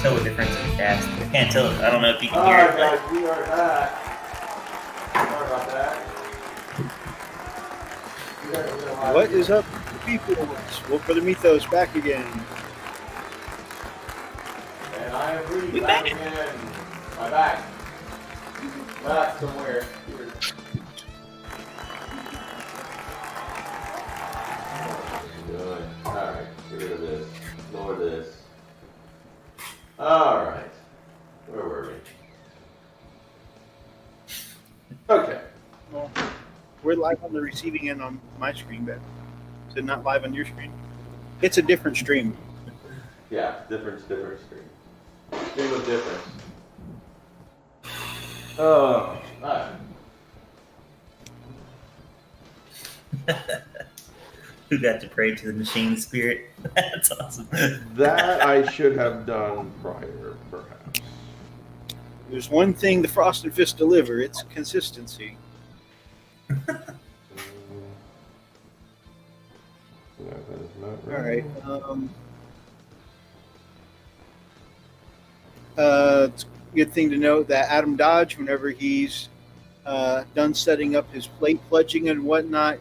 tell the difference in the cast. I can't tell it. I don't know if you can All hear right, it. guys, we are back. Sorry about that. What is up, people? Wolf Brother Mythos back again. And I am Rudy back again. My back. Back somewhere. Here. Good. Alright, get rid of this. Lower this. Alright. Where were we? Okay. Well, we're live on the receiving end on my screen, but is it not live on your screen? It's a different stream. Yeah, different stream. Stream of difference. Oh, alright. Who got to pray to the machine spirit? That's awesome. That I should have done prior, perhaps. There's one thing the Frosted Fist deliver, it's consistency. No, that is not right. Alright. It's a good thing to note that Adam Dodge, whenever he's done setting up his plate pledging and whatnot,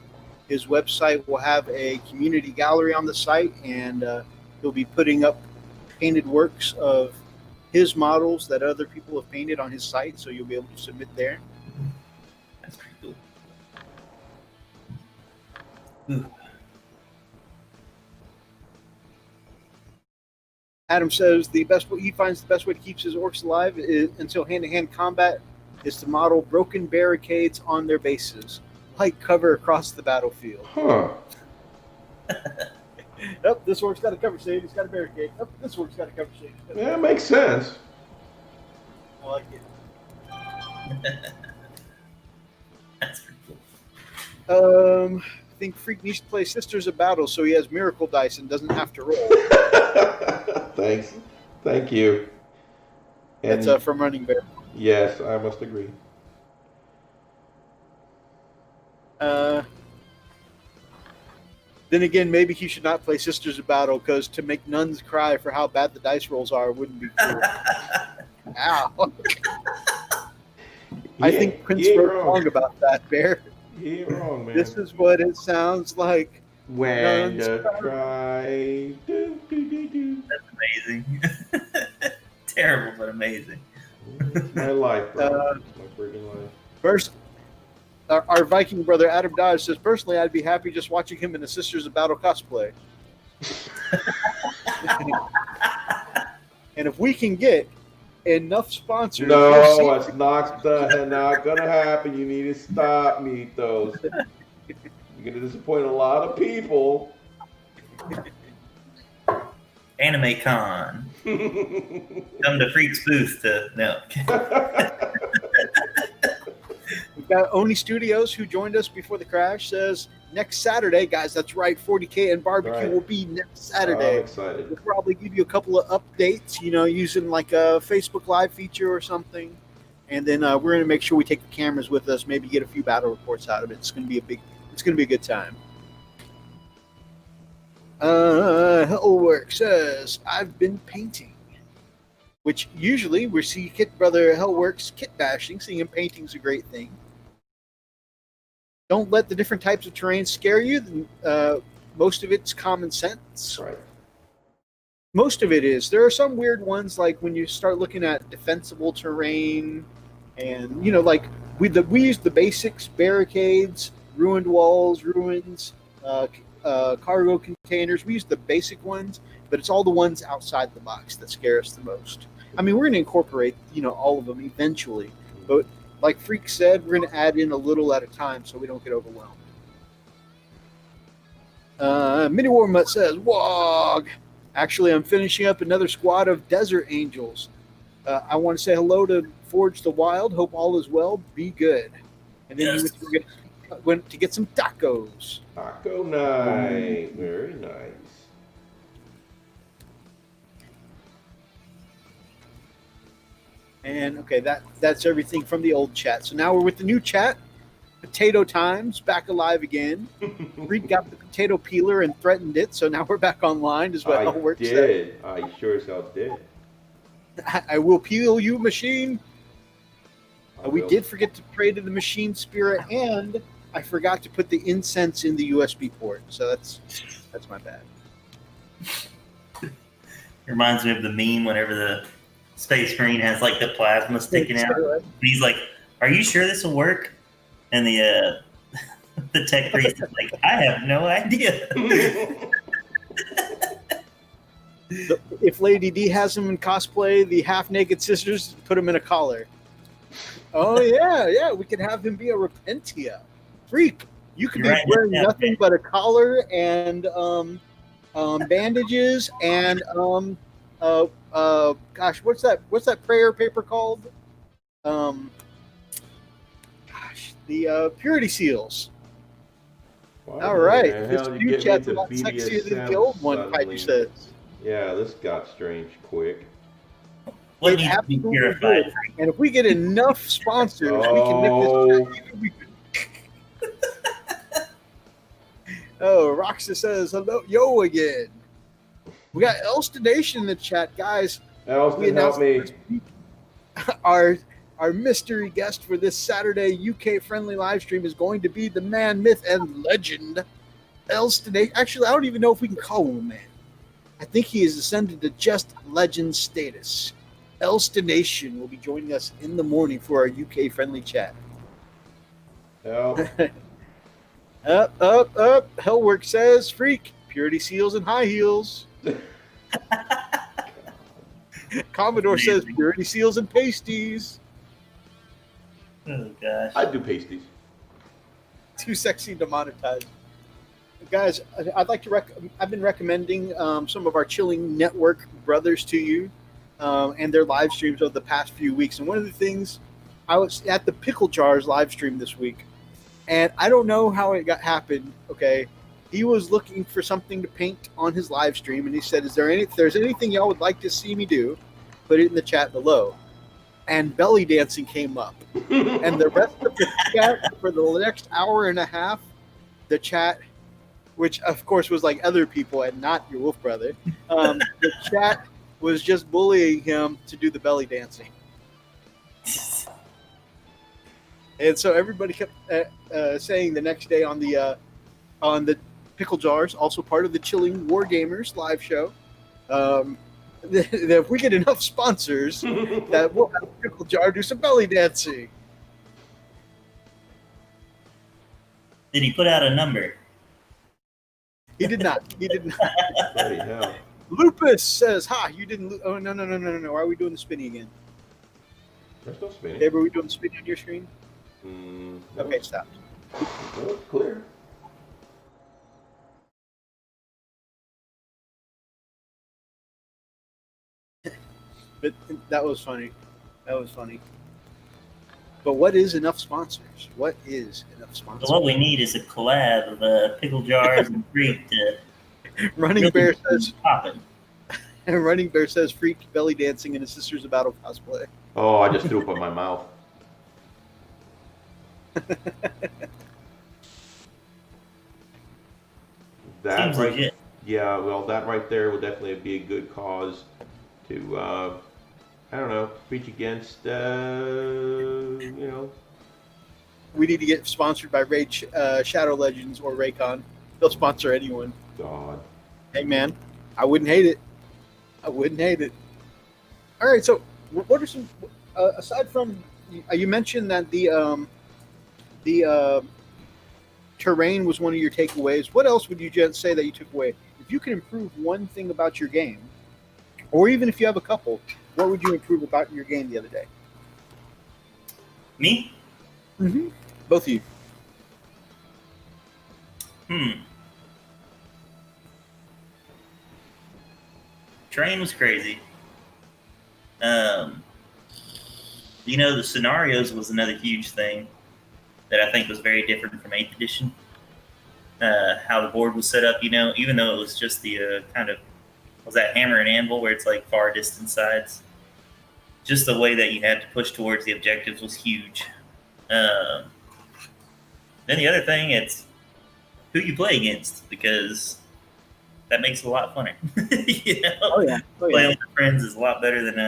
his website will have a community gallery on the site, and he'll be putting up painted works of his models that other people have painted on his site, so you'll be able to submit there. That's pretty cool. Ooh. Adam says he finds the best way to keep his orcs alive until hand-to-hand combat is to model broken barricades on their bases, like cover across the battlefield. Huh. Yep, this orc's got a cover shade, he's got a barricade. Yep, this orc's got a cover shade. Yeah, it makes sense. I like it. That's pretty cool. I think Freak needs to play Sisters of Battle so he has miracle dice and doesn't have to roll. Thanks. Thank you. And That's from Running Bear. yes, I must agree. Then again, maybe he should not play Sisters of Battle because to make nuns cry for how bad the dice rolls are wouldn't be cool. Ow. I think Prince wrote wrong about that, Bear. He ain't wrong, man. This is what it sounds like. When nuns the cry. cry. Do, do, do, do. That's amazing. Terrible, but amazing. It's my life, bro. It's my freaking life. First, our Viking brother Adam Dodge says, personally, I'd be happy just watching him in the Sisters of Battle cosplay. And if we can get enough sponsors, No, it's not gonna happen. You need to stop, Mythos. You're gonna disappoint a lot of people. Anime Con. Come to Freak's booth to no. We've got Oni Studios, who joined us before the crash, says next Saturday, guys. That's right, 40K and barbecue Right. will be next Saturday. I'm excited. We'll probably give you a couple of updates, using like a Facebook Live feature or something, and then we're going to make sure we take the cameras with us. Maybe get a few battle reports out of it. It's going to be a good time. Hellwork says I've been painting, which usually we see Kit Brother Hellwork's kit bashing. Seeing him painting's a great thing. Don't let the different types of terrain scare you. Most of it's common sense. Right. Most of it is. There are some weird ones, like when you start looking at defensible terrain, and like we used the basics: barricades, ruined walls, ruins, cargo containers. We used the basic ones, but it's all the ones outside the box that scare us the most. I mean, we're going to incorporate all of them eventually, but like Freak said, we're going to add in a little at a time so we don't get overwhelmed. Mini War Mutt says, Wog! Actually, I'm finishing up another squad of Desert Angels. I want to say hello to Forge the Wild. Hope all is well. Be good. And then Yes. we went to get some tacos. Taco night. Very nice. And okay, that's everything from the old chat. So now we're with the new chat. Potato Times back alive again. Reed got the potato peeler and threatened it, so now we're back online. Is what I Hellwork said. did. I sure as hell did. I will peel you, machine. We will. did forget to pray to the machine spirit, and I forgot to put the incense in the USB port. So that's my bad. Reminds me of the meme whenever the Space Marine has like the plasma sticking out. And he's like, "Are you sure this will work?" And the the tech priest is like, "I have no idea." If Lady D has him in cosplay, the half-naked sisters put him in a collar. Oh yeah, we could have him be a Repentia. Freak, you could be wearing nothing but a collar and bandages and gosh, what's that prayer paper called? The purity seals. All right, this new chat's a lot sexier than the old one, Kaiju says. Yeah, this got strange quick. What needs to be purified? And if we get enough sponsors, we can nip this chat. Oh, Roxa says hello, yo again. We got Elston Nation in the chat, guys. Elston, help me. Our mystery guest for this Saturday UK friendly live stream is going to be the man, myth, and legend, Elston Nation. Actually, I don't even know if we can call him a man. I think he has ascended to just legend status. Elston Nation will be joining us in the morning for our UK friendly chat. Help. Up. Hellwork says, freak, purity seals and high heels. Commodore says, purity seals and pasties. Oh, gosh. I do pasties. Too sexy to monetize. Guys, I'd like to I've been recommending some of our Chilling Network brothers to you and their live streams over the past few weeks. And one of the things, I was at the Pickle Jars live stream this week, and I don't know how it happened. Okay, he was looking for something to paint on his live stream, and he said, if there's anything y'all would like to see me do, put it in the chat below. And belly dancing came up. And the rest of the chat for the next hour and a half, the chat, which of course was like other people and not your wolf brother, the chat was just bullying him to do the belly dancing. And so everybody kept saying the next day on the Pickle Jars, also part of the Chilling Wargamers live show, that if we get enough sponsors, that we'll have Pickle Jar do some belly dancing. Did he put out a number? He did not. Bloody hell. Lupus says, "Ha! You didn't." Oh no! Why are we doing the spinning again? There's no spinning. Dave, are we doing the spinning on your screen? No. Okay, stop. No, clear. But that was funny. But what is enough sponsors? What is enough sponsors? So what we need is a collab of Pickle Jars and Freak to Running Bear says, poppin'. and Running Bear says, freak belly dancing in his Sisters of Battle cosplay. Oh, I just threw up in my mouth. That Seems right, legit. yeah, well, that right there would definitely be a good cause to, I don't know, preach against, you know. We need to get sponsored by Raid Shadow Legends or Raycon. They'll sponsor anyone. God. Hey, man, I wouldn't hate it. All right, so what are some, aside from, you mentioned that the terrain was one of your takeaways. What else would you just say that you took away? If you could improve one thing about your game, or even if you have a couple, what would you improve about your game the other day? Me? Mm-hmm. Both of you. Train was crazy. The scenarios was another huge thing that I think was very different from 8th edition. How the board was set up, even though it was just the was that hammer and anvil where it's like far distance sides. Just the way that you had to push towards the objectives was huge. Then the other thing, it's who you play against, because that makes it a lot funner. Oh yeah. Playing with your friends is a lot better than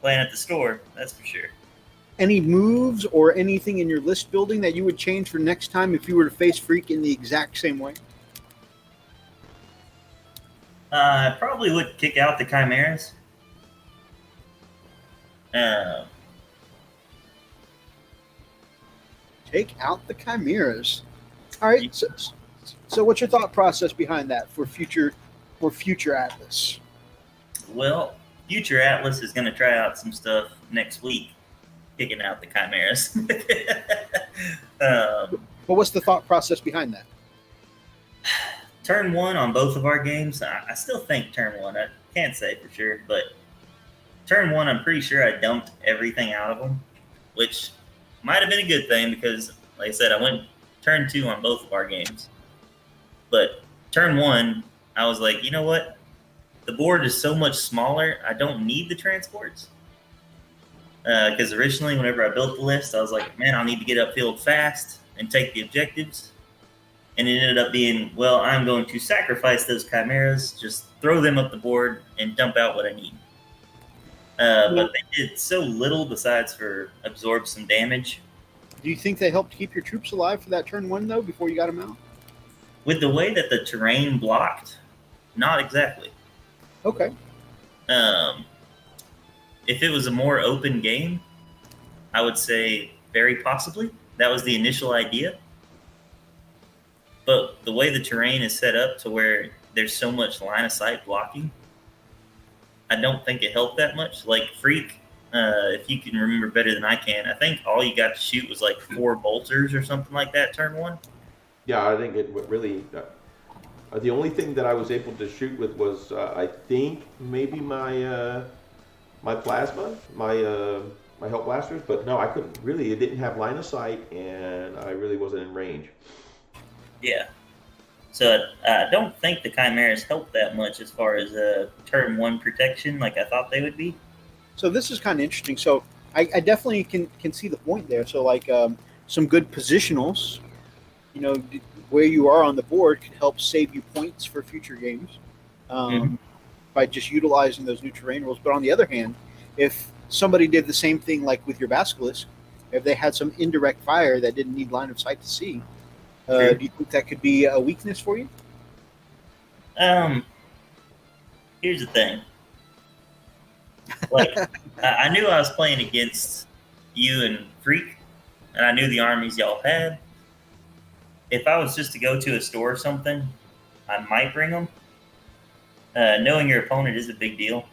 playing at the store. That's for sure. Any moves or anything in your list building that you would change for next time if you were to face Freak in the exact same way? I probably would kick out the Chimeras. Take out the Chimeras. All right. So what's your thought process behind that for future Atlas? Well, future Atlas is going to try out some stuff next week, kicking out the Chimeras. But what's the thought process behind that? Turn 1 on both of our games, I still think turn 1. I can't say for sure, but turn 1, I'm pretty sure I dumped everything out of them, which might have been a good thing because, like I said, I went turn 2 on both of our games. But turn 1, I was like, you know what? The board is so much smaller, I don't need the transports. Because originally, whenever I built the list, I was like, man, I'll need to get upfield fast and take the objectives. And it ended up being, well, I'm going to sacrifice those Chimeras, just throw them up the board, and dump out what I need. But they did so little besides for absorb some damage. Do you think they helped keep your troops alive for that turn 1, though, before you got them out? With the way that the terrain blocked, not exactly. Okay. If it was a more open game, I would say very possibly. That was the initial idea. But the way the terrain is set up to where there's so much line of sight blocking, I don't think it helped that much. Like Freak, if you can remember better than I can, I think all you got to shoot was like 4 bolters or something like that turn 1. Yeah, I think it really. The only thing that I was able to shoot with was, I think, maybe my plasma, my help blasters. But no, I couldn't really. It didn't have line of sight, and I really wasn't in range. Yeah. So I don't think the Chimeras helped that much as far as turn 1 protection like I thought they would be. So this is kind of interesting. So I definitely can see the point there. So like some good positionals, where you are on the board can help save you points for future games by just utilizing those new terrain rules. But on the other hand, if somebody did the same thing like with your Basilisk, if they had some indirect fire that didn't need line of sight to see, do you think that could be a weakness for you? Here's the thing. Like, I knew I was playing against you and Freak, and I knew the armies y'all had. If I was just to go to a store or something, I might bring them. Knowing your opponent is a big deal.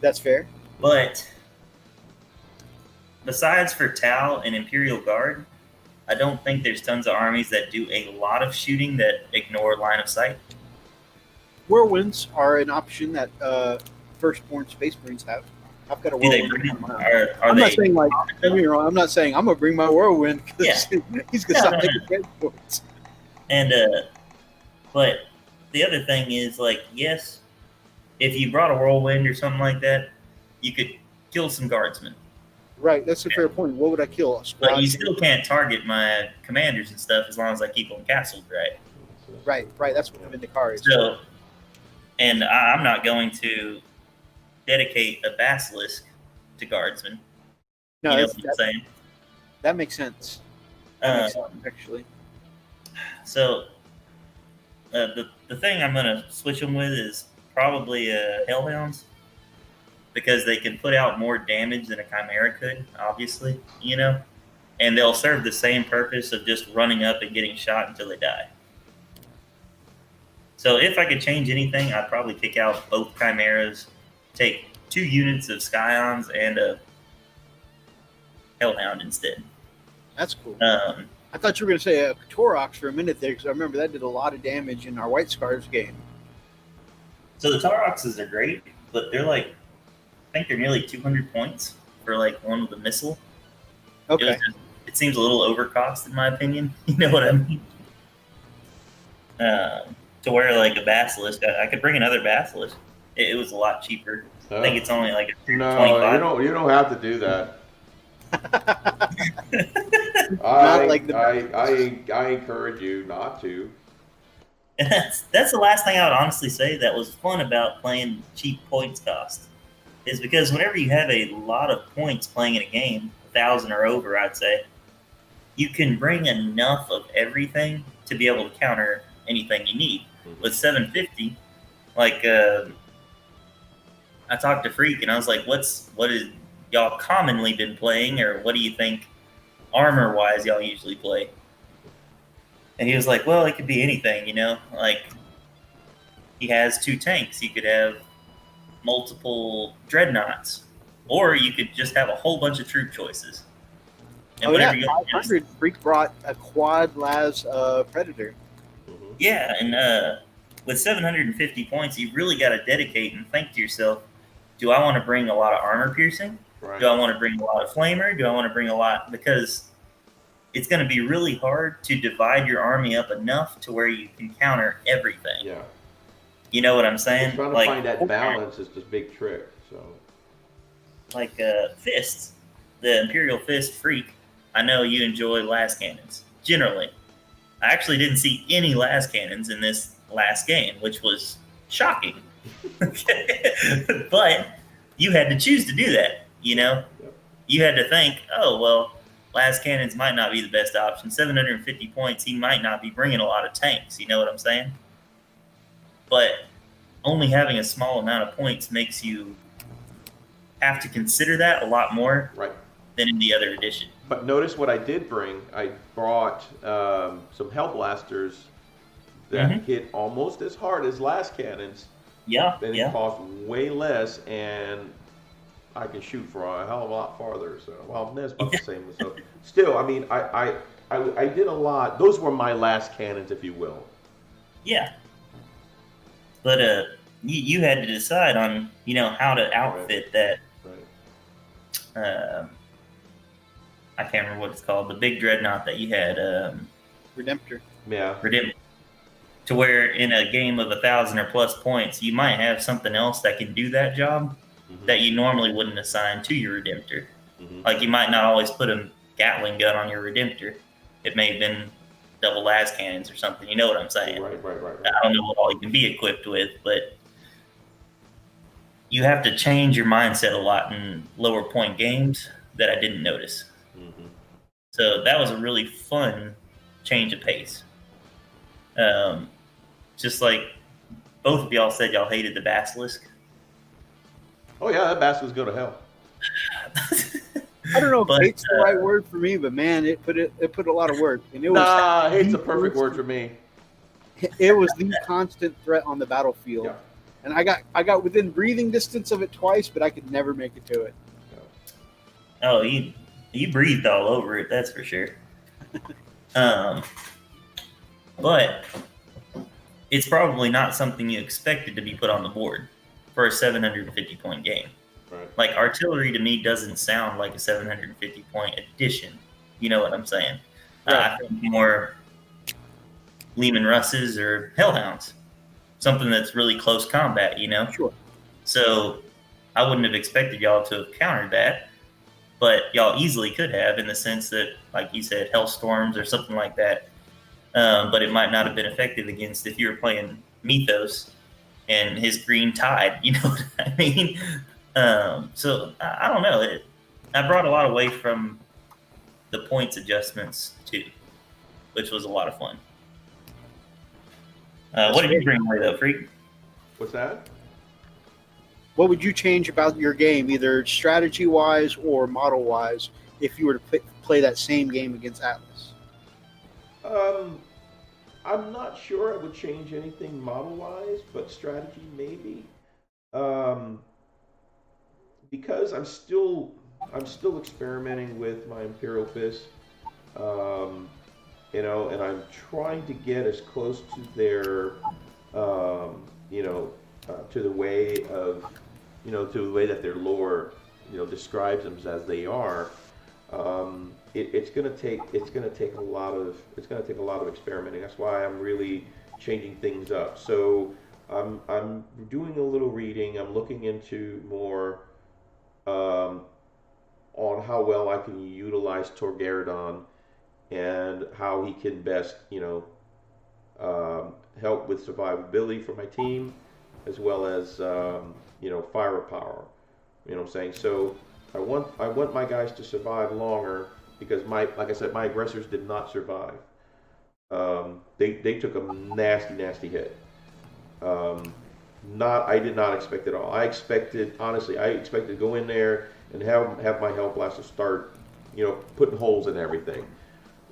That's fair. But besides for Tau and Imperial Guard, I don't think there's tons of armies that do a lot of shooting that ignore line of sight. Whirlwinds are an option that Firstborn Space Marines have. I've got a Do they whirlwind. bring them? I'm not saying like, don't get me wrong, I'm not saying I'm gonna bring my whirlwind because he's gonna stop taking transports. And but the other thing is, like, yes, if you brought a whirlwind or something like that, you could kill some guardsmen. Right, that's a fair point. What would I kill? A squad? But you still can't target my commanders and stuff as long as I keep them castled, right? Right. That's what I'm in the car is. So, and I'm not going to dedicate a basilisk to guardsmen. No, you know what I'm saying? That makes sense. Actually. So, the thing I'm going to switch them with is probably Hellhounds, because they can put out more damage than a Chimera could, obviously, and they'll serve the same purpose of just running up and getting shot until they die. So if I could change anything, I'd probably kick out both Chimeras, take 2 units of Scions and a Hellhound instead. That's cool. I thought you were going to say a Taurox for a minute there, because I remember that did a lot of damage in our White Scars game. So the Tauroxes are great, but they're like, I think they're nearly 200 points for like one with a missile. Okay. It seems a little overcost in my opinion. You know what I mean? To where like a Basilisk, I could bring another Basilisk. It was a lot cheaper. I think it's only like a No, 25. you don't have to do that. I encourage you not to. And that's the last thing I would honestly say that was fun about playing cheap points cost. is because whenever you have a lot of points playing in a game, 1,000 or over, I'd say, you can bring enough of everything to be able to counter anything you need. Mhm. With 750, like I talked to Freak and I was like, what is y'all commonly been playing, or what do you think armor wise y'all usually play? And he was like, well, it could be anything, you know, like he has 2 tanks. You could have multiple dreadnoughts, or you could just have a whole bunch of troop choices. And whenever you 500, Freak brought a quad las Predator. Mhm. yeah, and with 750 points, you really got to dedicate and think to yourself, do I want to bring a lot of armor piercing? Right. Do I want to bring a lot of flamer? Do I want to bring a lot? Because it's going to be really hard to divide your army up enough to where you can counter everything. Yeah. You know what I'm saying? Trying to find that balance is the big trick. So, like fists, the Imperial Fist Freak. I know you enjoy las cannons. Generally, I actually didn't see any las cannons in this last game, which was shocking. But you had to choose to do that. You know, you had to think, oh well, las cannons might not be the best option. 750 points, he might not be bringing a lot of tanks. You know what I'm saying? But only having a small amount of points makes you have to consider that a lot more right. than in the other edition. But notice what I did bring. I brought some Hell Blasters that hit almost as hard as las cannons. Yeah, Then it cost way less, and I can shoot for a hell of a lot farther. So, well, that's about the same. So, still, I mean, I did a lot. Those were my last cannons, if you will. Yeah. But you had to decide on, you know, how to outfit that. Right. I can't remember what it's called. The big dreadnought that you had. Redemptor. Yeah. Redemptor. To where in a game of 1,000 or plus points, you might have something else that can do that job that you normally wouldn't assign to your Redemptor. Like you might not always put a Gatling gun on your Redemptor. It may have been double las cannons or something. You know what I'm saying? Right. I don't know what all you can be equipped with, but you have to change your mindset a lot in lower point games that I didn't notice. So that was a really fun change of pace. Just like both of y'all said, y'all hated the Basilisk. Oh yeah, that Basilisk go to hell. I don't know if hate's the right word for me, but man, it put a lot of work. And it was hate's the perfect word for me. It was the constant threat on the battlefield. Yeah. And I got within breathing distance of it twice, but I could never make it to it. Oh, you breathed all over it, that's for sure. But it's probably not something you expected to be put on the board for a 750 point game. Right. Like artillery to me doesn't sound like a 750 point addition. You know what I'm saying? Right. I think more Lehman Russes or Hellhounds, something that's really close combat. You know. Sure. So I wouldn't have expected y'all to have countered that, but y'all easily could have, in the sense that, like you said, Hellstorms or something like that. But it might not have been effective against if you were playing Mythos and his Green Tide. You know what I mean? So I don't know. I brought a lot away from the points adjustments too, which was a lot of fun. What did you bring away though, Freak? What's that? What would you change about your game, either strategy-wise or model-wise, if you were to play that same game against Atlas? I'm not sure I would change anything model-wise, but strategy maybe. Because I'm still experimenting with my Imperial Fist, you know, and I'm trying to get as close to their, you know, to the way of, you know, to the way that their lore, you know, describes them as they are. It's gonna take a lot of experimenting. That's why I'm really changing things up. So I'm doing a little reading. I'm looking into more on how well I can utilize Torgaradon and how he can best, you know, help with survivability for my team, as well as you know, firepower. You know what I'm saying? So I want my guys to survive longer because like I said, my aggressors did not survive. They took a nasty hit. I did not expect it all. I expected to go in there and have my Hell Blaster start, putting holes in everything,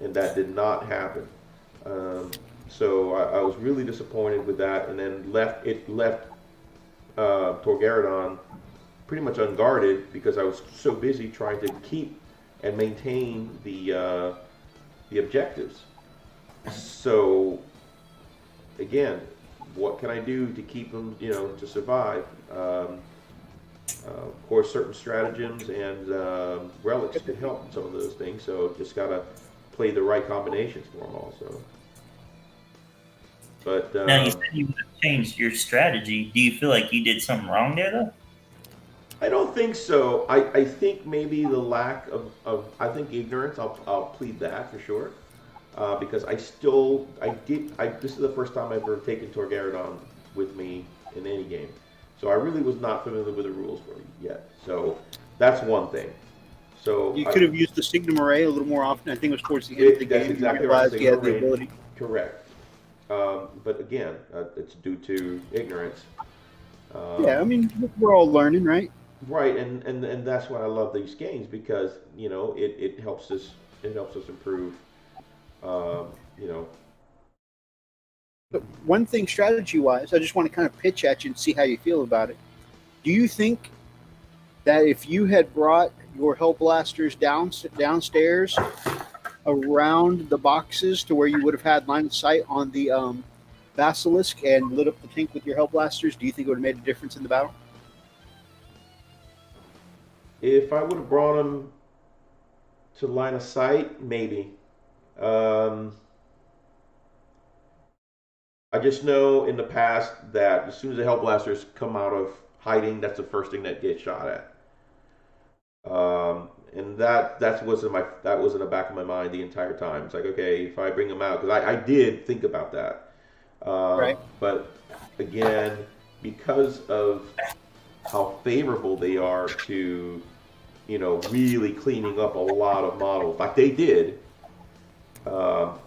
and that did not happen. So I was really disappointed with that, and then left Torgaradon pretty much unguarded because I was so busy trying to keep and maintain the objectives. So again, what can I do to keep them, to survive? Of course, certain stratagems and relics can help in some of those things. So just gotta play the right combinations for them also. But now you said you would have changed your strategy. Do you feel like you did something wrong there, though? I don't think so. I think maybe the lack of I think ignorance. I'll plead that for sure. Because this is the first time I've ever taken Torgaradon with me in any game. So I really was not familiar with the rules for it yet. So that's one thing. So you could have used the Signum Array a little more often. I think it was towards the end of the game. Exactly you realized right. he had the ability. Correct. But again, it's due to ignorance. Yeah, I mean, we're all learning, right? Right, and that's why I love these games because it helps us improve. But one thing, strategy-wise, I just want to kind of pitch at you and see how you feel about it. Do you think that if you had brought your Hell Blasters downstairs around the boxes to where you would have had line of sight on the Basilisk and lit up the tank with your Hell Blasters, do you think it would have made a difference in the battle? If I would have brought them to line of sight, maybe. I just know in the past that as soon as the Hell Blasters come out of hiding, that's the first thing that gets shot at. And that was in the back of my mind the entire time. It's like, okay, if I bring them out, because I did think about that. Right. But again, because of how favorable they are to, really cleaning up a lot of models, like they did. Because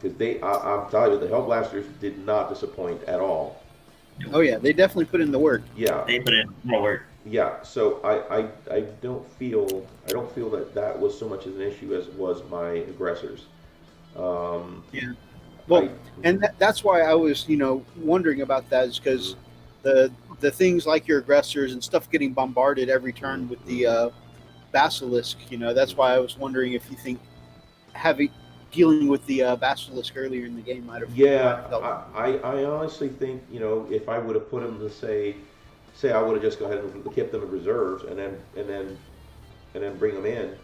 I'm telling you, the Hell Blasters did not disappoint at all. Oh yeah, they definitely put in the work. Yeah, They put in more work. yeah. So I don't feel that was so much as an issue as it was my aggressors. Yeah. Well, and that's why I was, wondering about that is because the things like your aggressors and stuff getting bombarded every turn with the Basilisk, that's why I was wondering if you think dealing with the Basilisk earlier in the game might have. Yeah, I honestly think, if I would have put them to say I would have just go ahead and kept them in reserves and then bring them in.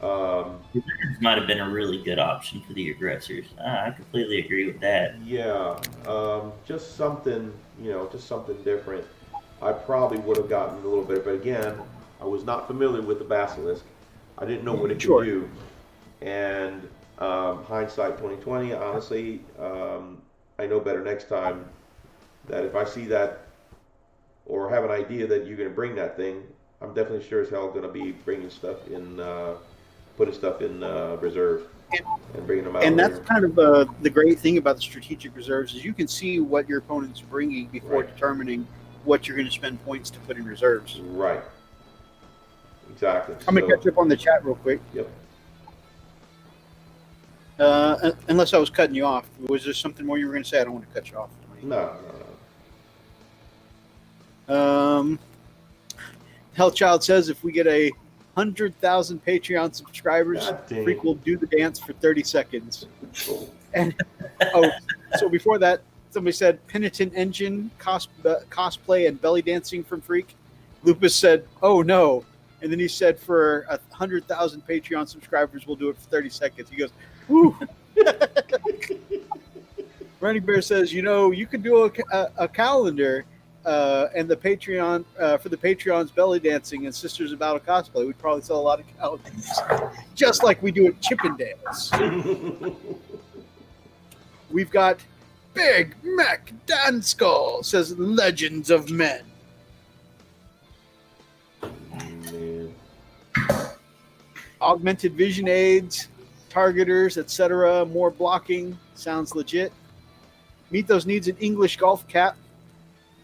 Reserves might have been a really good option for the aggressors. I completely agree with that. Yeah, just something different. I probably would have gotten a little bit, but again, I was not familiar with the Basilisk. I didn't know what it could do. And hindsight 2020, honestly, I know better next time that if I see that or have an idea that you're going to bring that thing, I'm definitely sure as hell going to be bringing stuff in, putting stuff in reserve and bringing them out. And that's kind of the great thing about the strategic reserves is you can see what your opponent's bringing before determining what you're going to spend points to put in reserves. Right. Exactly. I'm going to catch up on the chat real quick. Yep. Unless I was cutting you off. Was there something more you were going to say? I don't want to cut you off. No. Hellchild says if we get 100,000 Patreon subscribers, Freak will do the dance for 30 seconds. And so before that, somebody said Penitent Engine, cosplay, and belly dancing from Freak. Lupus said, "Oh no," and then he said for 100,000 Patreon subscribers, we'll do it for 30 seconds. He goes, "Woo." Running Bear says, you could do a calendar and the Patreon for the Patreon's belly dancing and Sisters of Battle cosplay. We'd probably sell a lot of calendars, just like we do at Chippendales. We've got Big Mac Dan Skull says Legends of Men. Augmented vision aids, targeters, etc. More blocking. Sounds legit. Meet those needs an English golf cap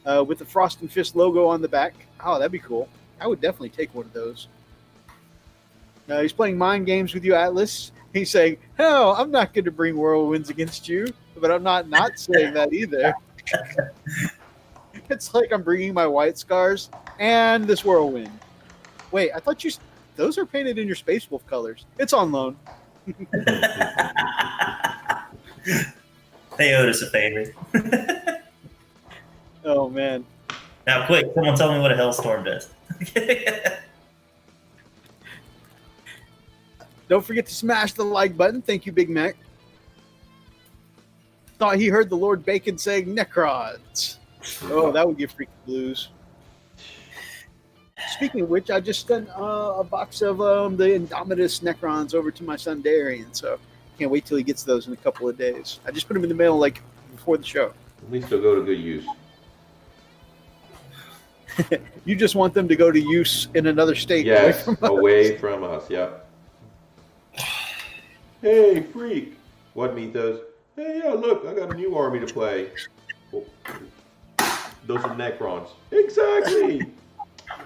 with the Frost and Fist logo on the back. Oh, that'd be cool. I would definitely take one of those. He's playing mind games with you, Atlas. He's saying, "Hell, I'm not going to bring whirlwinds against you," but I'm not saying that either. It's like I'm bringing my white scars and this whirlwind. Wait, I thought those are painted in your Space Wolf colors. It's on loan. They owed us a favor. Oh, man. Now, quick, someone tell me what a Hellstorm does. Don't forget to smash the like button. Thank you, Big Mac. Thought he heard the Lord Bacon saying Necrons. Oh, that would give freaking blues. Speaking of which, I just sent a box of the Indomitus Necrons over to my son Darian, so can't wait till he gets those in a couple of days. I just put them in the mail like before the show. At least they'll go to good use. You just want them to go to use in another state. Yes, away from us. Yep. Hey, freak! What Mythos? Hey, yeah, look, I got a new army to play. Oh. Those are Necrons. Exactly.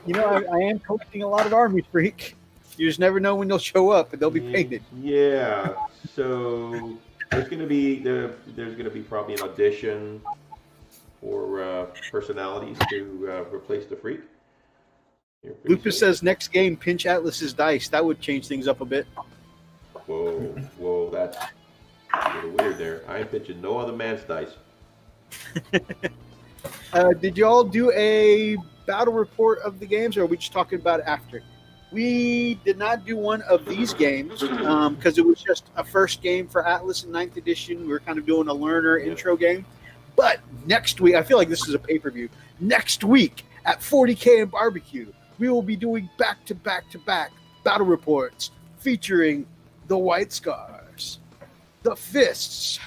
You know, I am collecting a lot of armies, freak. You just never know when they'll show up and they'll be painted. Yeah. So there's gonna be probably an audition for personalities to replace the freak. Lupus says next game pinch Atlas's dice. That would change things up a bit. Whoa, that's a little weird there. I ain't pitching no other man's dice. Did you all do a battle report of the games, or are we just talking about it after? We did not do one of these games because it was just a first game for Atlas in 9th edition. We were kind of doing a learner intro game. But next week, I feel like this is a pay-per-view. Next week at 40K and Barbecue, we will be doing back-to-back-to-back battle reports featuring the White Scars, the Fists,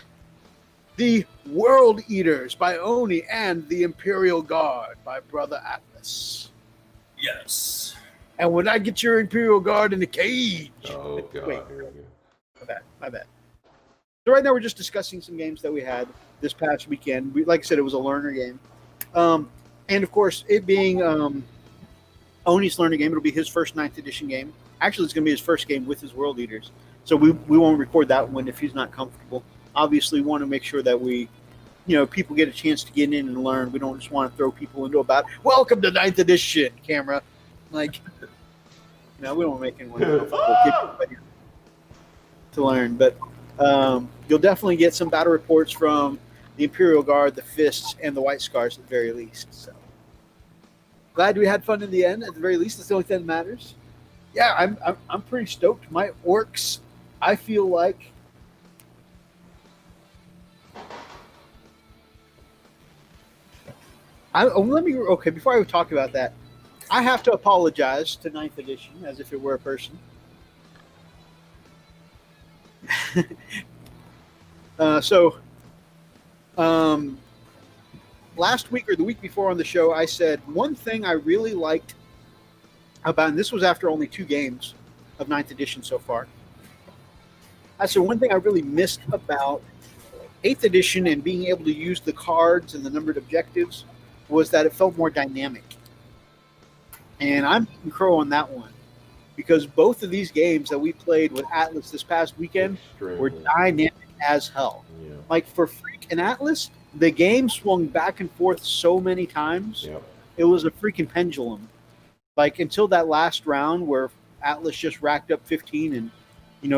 the World Eaters by Oni, and the Imperial Guard by Brother Atlas. Yes. And when I get your Imperial Guard in the cage... Oh, God. Wait, Here we go. my bad. So right now we're just discussing some games that we had this past weekend. Like I said, it was a learner game. And, of course, it being Oni's learner game, it'll be his first 9th edition game. Actually, it's going to be his first game with his World Eaters. So we won't record that one if he's not comfortable. Obviously, we want to make sure that people get a chance to get in and learn. We don't just want to throw people into a battle. Welcome to 9th edition, camera. Like, we don't want to make anyone comfortable to learn. But you'll definitely get some battle reports from the Imperial Guard, the Fists, and the White Scars at the very least. So glad we had fun in the end. At the very least, that's the only thing that matters. Yeah, I'm pretty stoked. My orcs, I feel like. Before I talk about that, I have to apologize to 9th edition as if it were a person. Last week or the week before on the show, I said one thing I really liked about, and this was after only 2 games of 9th edition so far. I said one thing I really missed about 8th edition and being able to use the cards and the numbered objectives was that it felt more dynamic. And I'm eating crow on that one because both of these games that we played with Atlas this past weekend were dynamic as hell. Yeah. Like for Freak and Atlas, the game swung back and forth so many times. Yep. It was a freaking pendulum. Like until that last round where Atlas just racked up 15 and,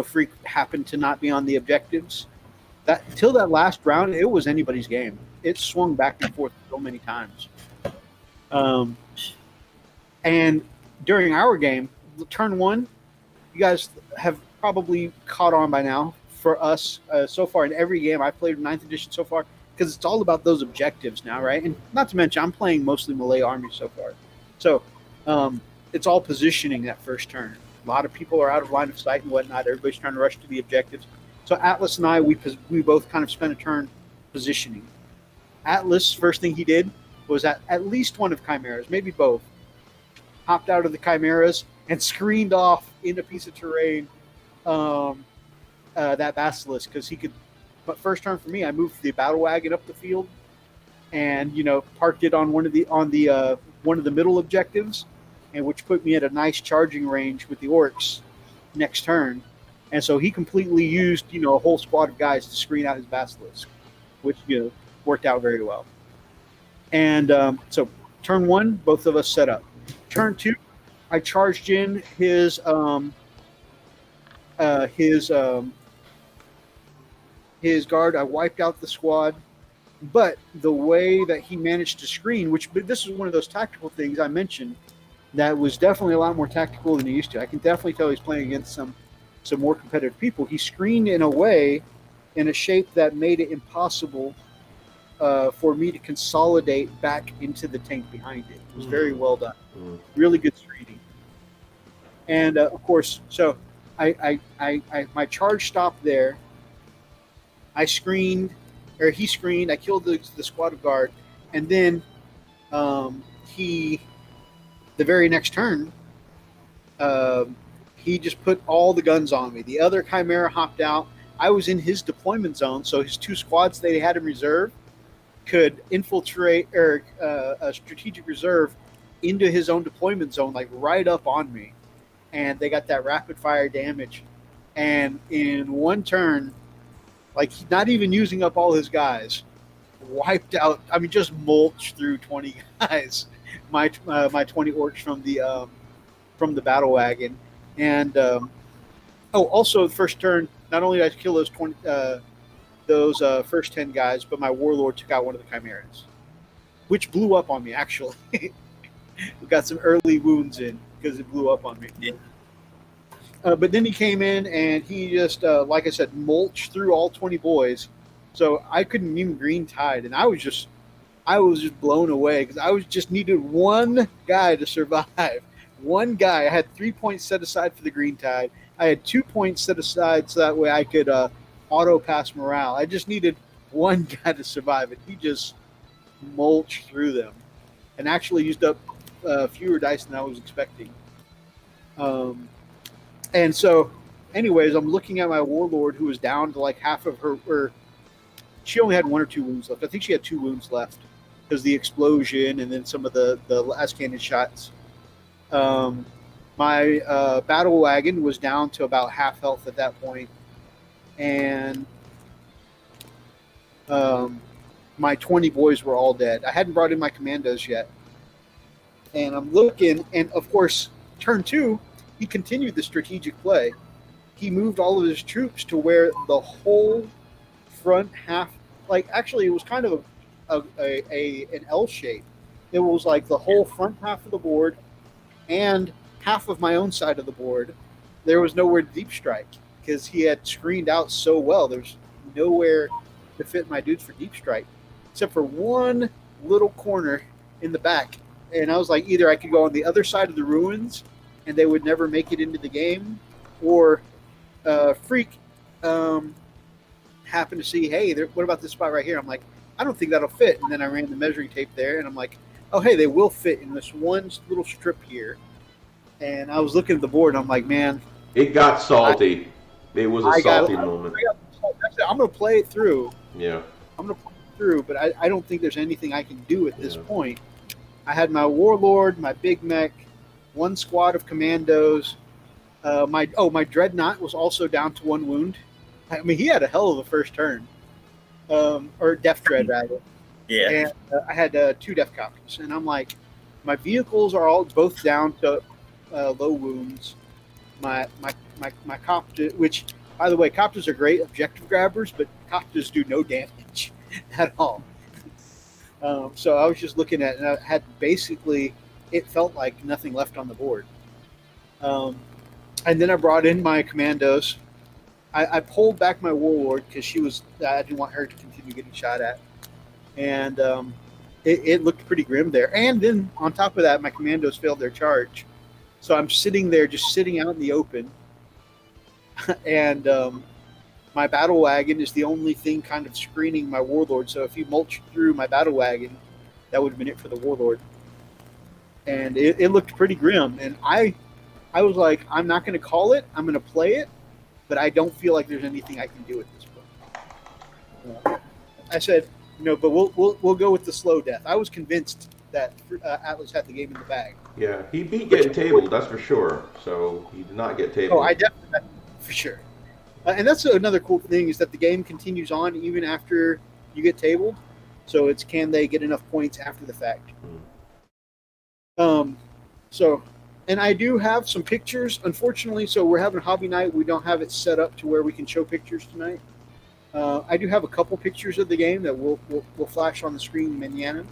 Freak happened to not be on the objectives. Till that last round, it was anybody's game. It swung back and forth so many times. And during our game, turn 1, you guys have probably caught on by now. For us, so far in every game I played 9th edition so far, because it's all about those objectives now, right? And not to mention, I'm playing mostly Malay armies so far. So it's all positioning that first turn. A lot of people are out of line of sight and whatnot. Everybody's trying to rush to the objectives. So Atlas and I, we both kind of spent a turn positioning. Atlas, first thing he did was at least one of Chimeras, maybe both. Hopped out of the Chimeras and screened off in a piece of terrain that basilisk because he could. But first turn for me, I moved the battle wagon up the field, and parked it on one of the middle objectives, and which put me at a nice charging range with the orcs next turn. And so he completely used a whole squad of guys to screen out his basilisk, which worked out very well. And so turn 1, both of us set up. Turn 2, I charged in his guard. I wiped out the squad, but the way that he managed to screen, but this is one of those tactical things I mentioned that was definitely a lot more tactical than he used to. I can definitely tell he's playing against some more competitive people. He screened in a shape that made it impossible for me to consolidate back into the tank behind it. It was very well done. Really good screening. And of course, so I my charge stopped there. He screened. I killed the squad of guard, and then the very next turn, he just put all the guns on me. The other Chimera hopped out. I was in his deployment zone, so his 2 squads they had in reserve could infiltrate a strategic reserve into his own deployment zone, like right up on me, and they got that rapid fire damage. And in one turn, like not even using up all his guys, wiped out. I mean, just mulched through 20 guys. My 20 orcs from the battle wagon, and also the first turn. Not only did I kill those first 10 guys, but my warlord took out one of the chimeras, which blew up on me. Actually, we got some early wounds in because it blew up on me. Yeah. But then he came in and he just, like I said, mulched through all 20 boys. So I couldn't even green tide, and I was just blown away because I just needed one guy to survive. One guy. I had 3 points set aside for the green tide. I had 2 points set aside so that way I could auto pass morale. I just needed one guy to survive it. He just mulched through them, and actually used up fewer dice than I was expecting. And so, anyways, I'm looking at my warlord who was down to like half of her. Or she only had 1 or 2 wounds left. I think she had 2 wounds left because the explosion and then some of the last cannon shots. My battle wagon was down to about half health at that point, and my 20 boys were all dead. I hadn't brought in my commandos yet, and I'm looking, and of course, turn 2, he continued the strategic play. He moved all of his troops to where the whole front half, like actually it was kind of an L shape. It was like the whole front half of the board and half of my own side of the board. There was nowhere to deep strike because he had screened out so well. There's nowhere to fit my dudes for deep strike except for one little corner in the back. And I was like, either I could go on the other side of the ruins and they would never make it into the game, or Freak happened to see, hey, what about this spot right here? I'm like, I don't think that'll fit. And then I ran the measuring tape there, and I'm like, oh, hey, they will fit in this one little strip here. And I was looking at the board, and I'm like, man. It got salty. It was a salty moment. I'm going to play it through. Yeah. I'm going to play it through, but I don't think there's anything I can do at this point. I had my warlord, my big mech, 1 squad of commandos. My dreadnought was also down to 1 wound. I mean, he had a hell of a first turn, or death dread rather. Yeah. And I had 2 death copters, and I'm like, my vehicles are all both down to low wounds. My copter, which by the way, copters are great objective grabbers, but copters do no damage at all. So I was just looking at it, and I had basically, it felt like nothing left on the board. And then I brought in my commandos. I pulled back my warlord because I didn't want her to continue getting shot at. And it looked pretty grim there. And then on top of that, my commandos failed their charge. So I'm sitting there, just sitting out in the open. And my battle wagon is the only thing kind of screening my warlord. So if you mulched through my battle wagon, that would have been it for the warlord. And it looked pretty grim. And I I was like, I'm not going to call it. I'm going to play it, but I don't feel like there's anything I can do at this point. I said, but we'll go with the slow death. I was convinced that Atlas had the game in the bag. Yeah, he beat getting tabled, that's for sure. So he did not get tabled. Oh, I definitely, for sure. And that's another cool thing is that the game continues on even after you get tabled. So it's can they get enough points after the fact? So, and I do have some pictures. Unfortunately, so we're having hobby night. We don't have it set up to where we can show pictures tonight. I do have a couple pictures of the game that will flash on the screen manana.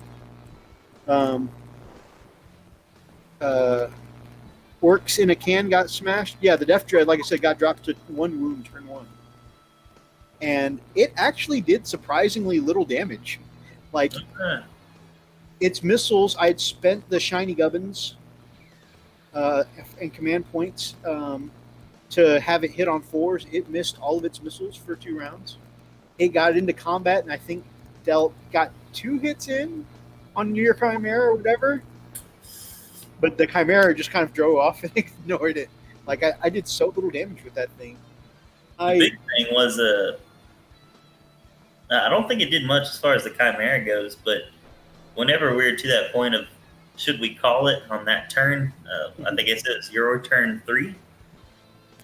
Orcs in a can got smashed. Yeah, the Death Dread, like I said, got dropped to 1 wound turn 1. And it actually did surprisingly little damage. Like, its missiles, I had spent the shiny gubbins and command points to have it hit on 4s. It missed all of its missiles for 2 rounds. It got into combat and I think got 2 hits in on your Chimera or whatever. But the Chimera just kind of drove off and ignored it. Like, I did so little damage with that thing. The big thing was, I don't think it did much as far as the Chimera goes, but whenever we were to that point of should we call it on that turn, I think it was your turn 3,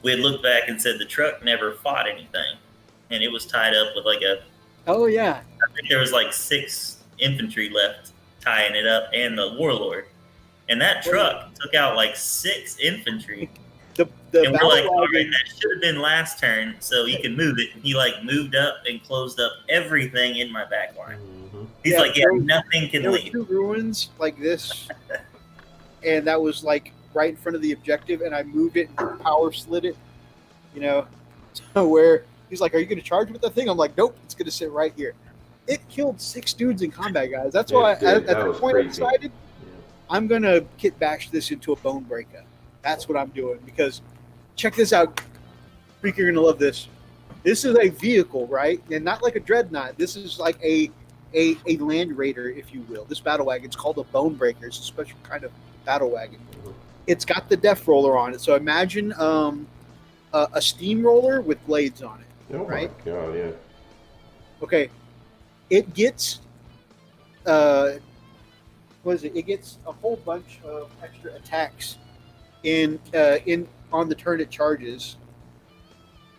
we had looked back and said the truck never fought anything. And it was tied up with like a... Oh, yeah. I think there was like 6 infantry left tying it up and the Warlord. And that truck took out like 6 infantry. And we're like, all right, that should have been last turn, so he can move it. And he like moved up and closed up everything in my back line. Mm-hmm. He's like, nothing can leave. There were 2 ruins like this, and that was like right in front of the objective, and I moved it and power slid it, so where he's like, are you going to charge with that thing? I'm like, nope, it's going to sit right here. It killed 6 dudes in combat, guys. That's why at the point I decided I'm going to kit bash this into a bone breaker. That's what I'm doing, because check this out. Freak, you're going to love this. This is a vehicle, right? And not like a dreadnought. This is like a land raider, if you will. This battle wagon, it's called a bone breaker. It's a special kind of battle wagon. It's got the death roller on it. So imagine a steamroller with blades on it. Oh right? My God, yeah. Okay. It gets It gets a whole bunch of extra attacks in on the turn it charges,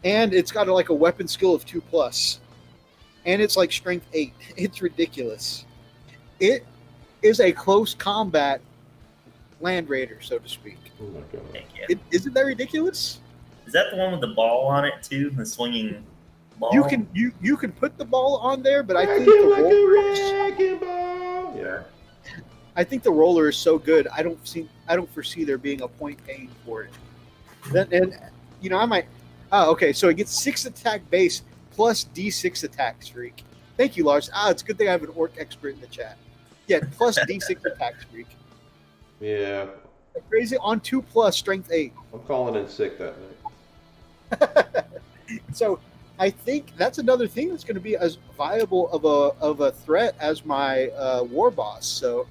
and it's got like a weapon skill of 2+, and it's like strength 8. It's ridiculous. It is a close combat land raider, so to speak. Oh my God. Isn't that ridiculous? Is that the one with the ball on it too? The swinging ball? You can put the ball on there, but I think the ball. Yeah. I think the roller is so good. I don't foresee there being a point paying for it. I might. Oh, okay. So it gets 6 attack base plus D6 attacks, freak. Thank you, Lars. It's a good thing I have an orc expert in the chat. Yeah, plus D6 attacks, freak. Yeah. Crazy on 2+ strength 8. I'm calling in sick that night. So I think that's another thing that's going to be as viable of a threat as my war boss. So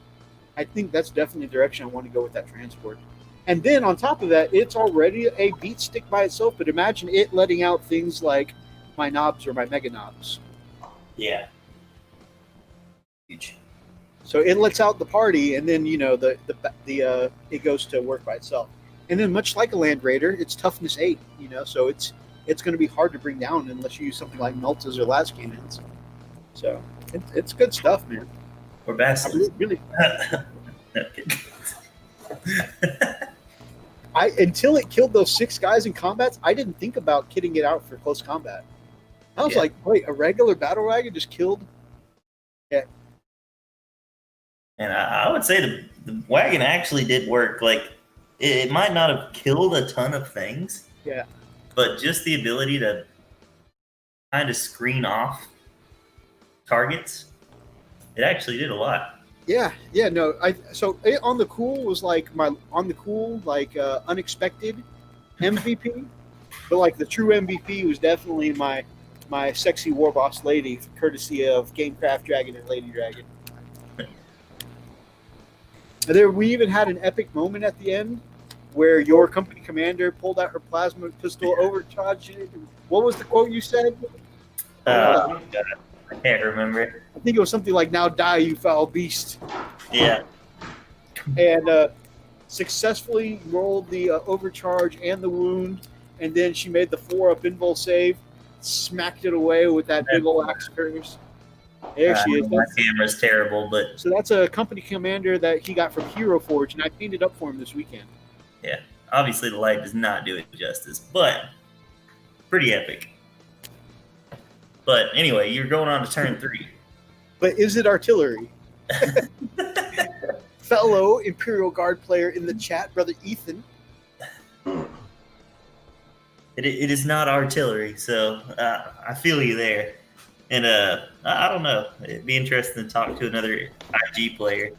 I think that's definitely the direction I want to go with that transport. And then on top of that, it's already a beat stick by itself. But imagine it letting out things like my knobs or my mega knobs. Yeah. Huge. So it lets out the party, and then it goes to work by itself. And then much like a land raider, it's toughness 8. So it's going to be hard to bring down unless you use something like meltas or las cannons. So it's good stuff, man. Or bastards. Really. Until it killed those 6 guys in combat, I didn't think about kitting it out for close combat. I was like, wait, a regular battle wagon just killed? Yeah. And I would say the wagon actually did work. Like, it might not have killed a ton of things. Yeah. But just the ability to kind of screen off targets, it actually did a lot. Yeah, no. On the cool was like unexpected MVP, but like the true MVP was definitely my sexy war boss lady, courtesy of Gamecraft Dragon and Lady Dragon. We even had an epic moment at the end where your company commander pulled out her plasma pistol, overcharged it. What was the quote you said? I can't remember. I think it was something like, "Now die, you foul beast." Yeah. And successfully rolled the overcharge and the wound, and then she made the 4-up invul save, smacked it away with that big old axe curse. There she is. My camera's terrible, but So that's a company commander that he got from Hero Forge, and I painted up for him this weekend. yeah, obviously the light does not do it justice, but pretty epic. But anyway, you're going on to turn 3. But is it artillery? Fellow Imperial Guard player in the chat, brother Ethan. It is not artillery, so I feel you there. And I don't know. It'd be interesting to talk to another IG player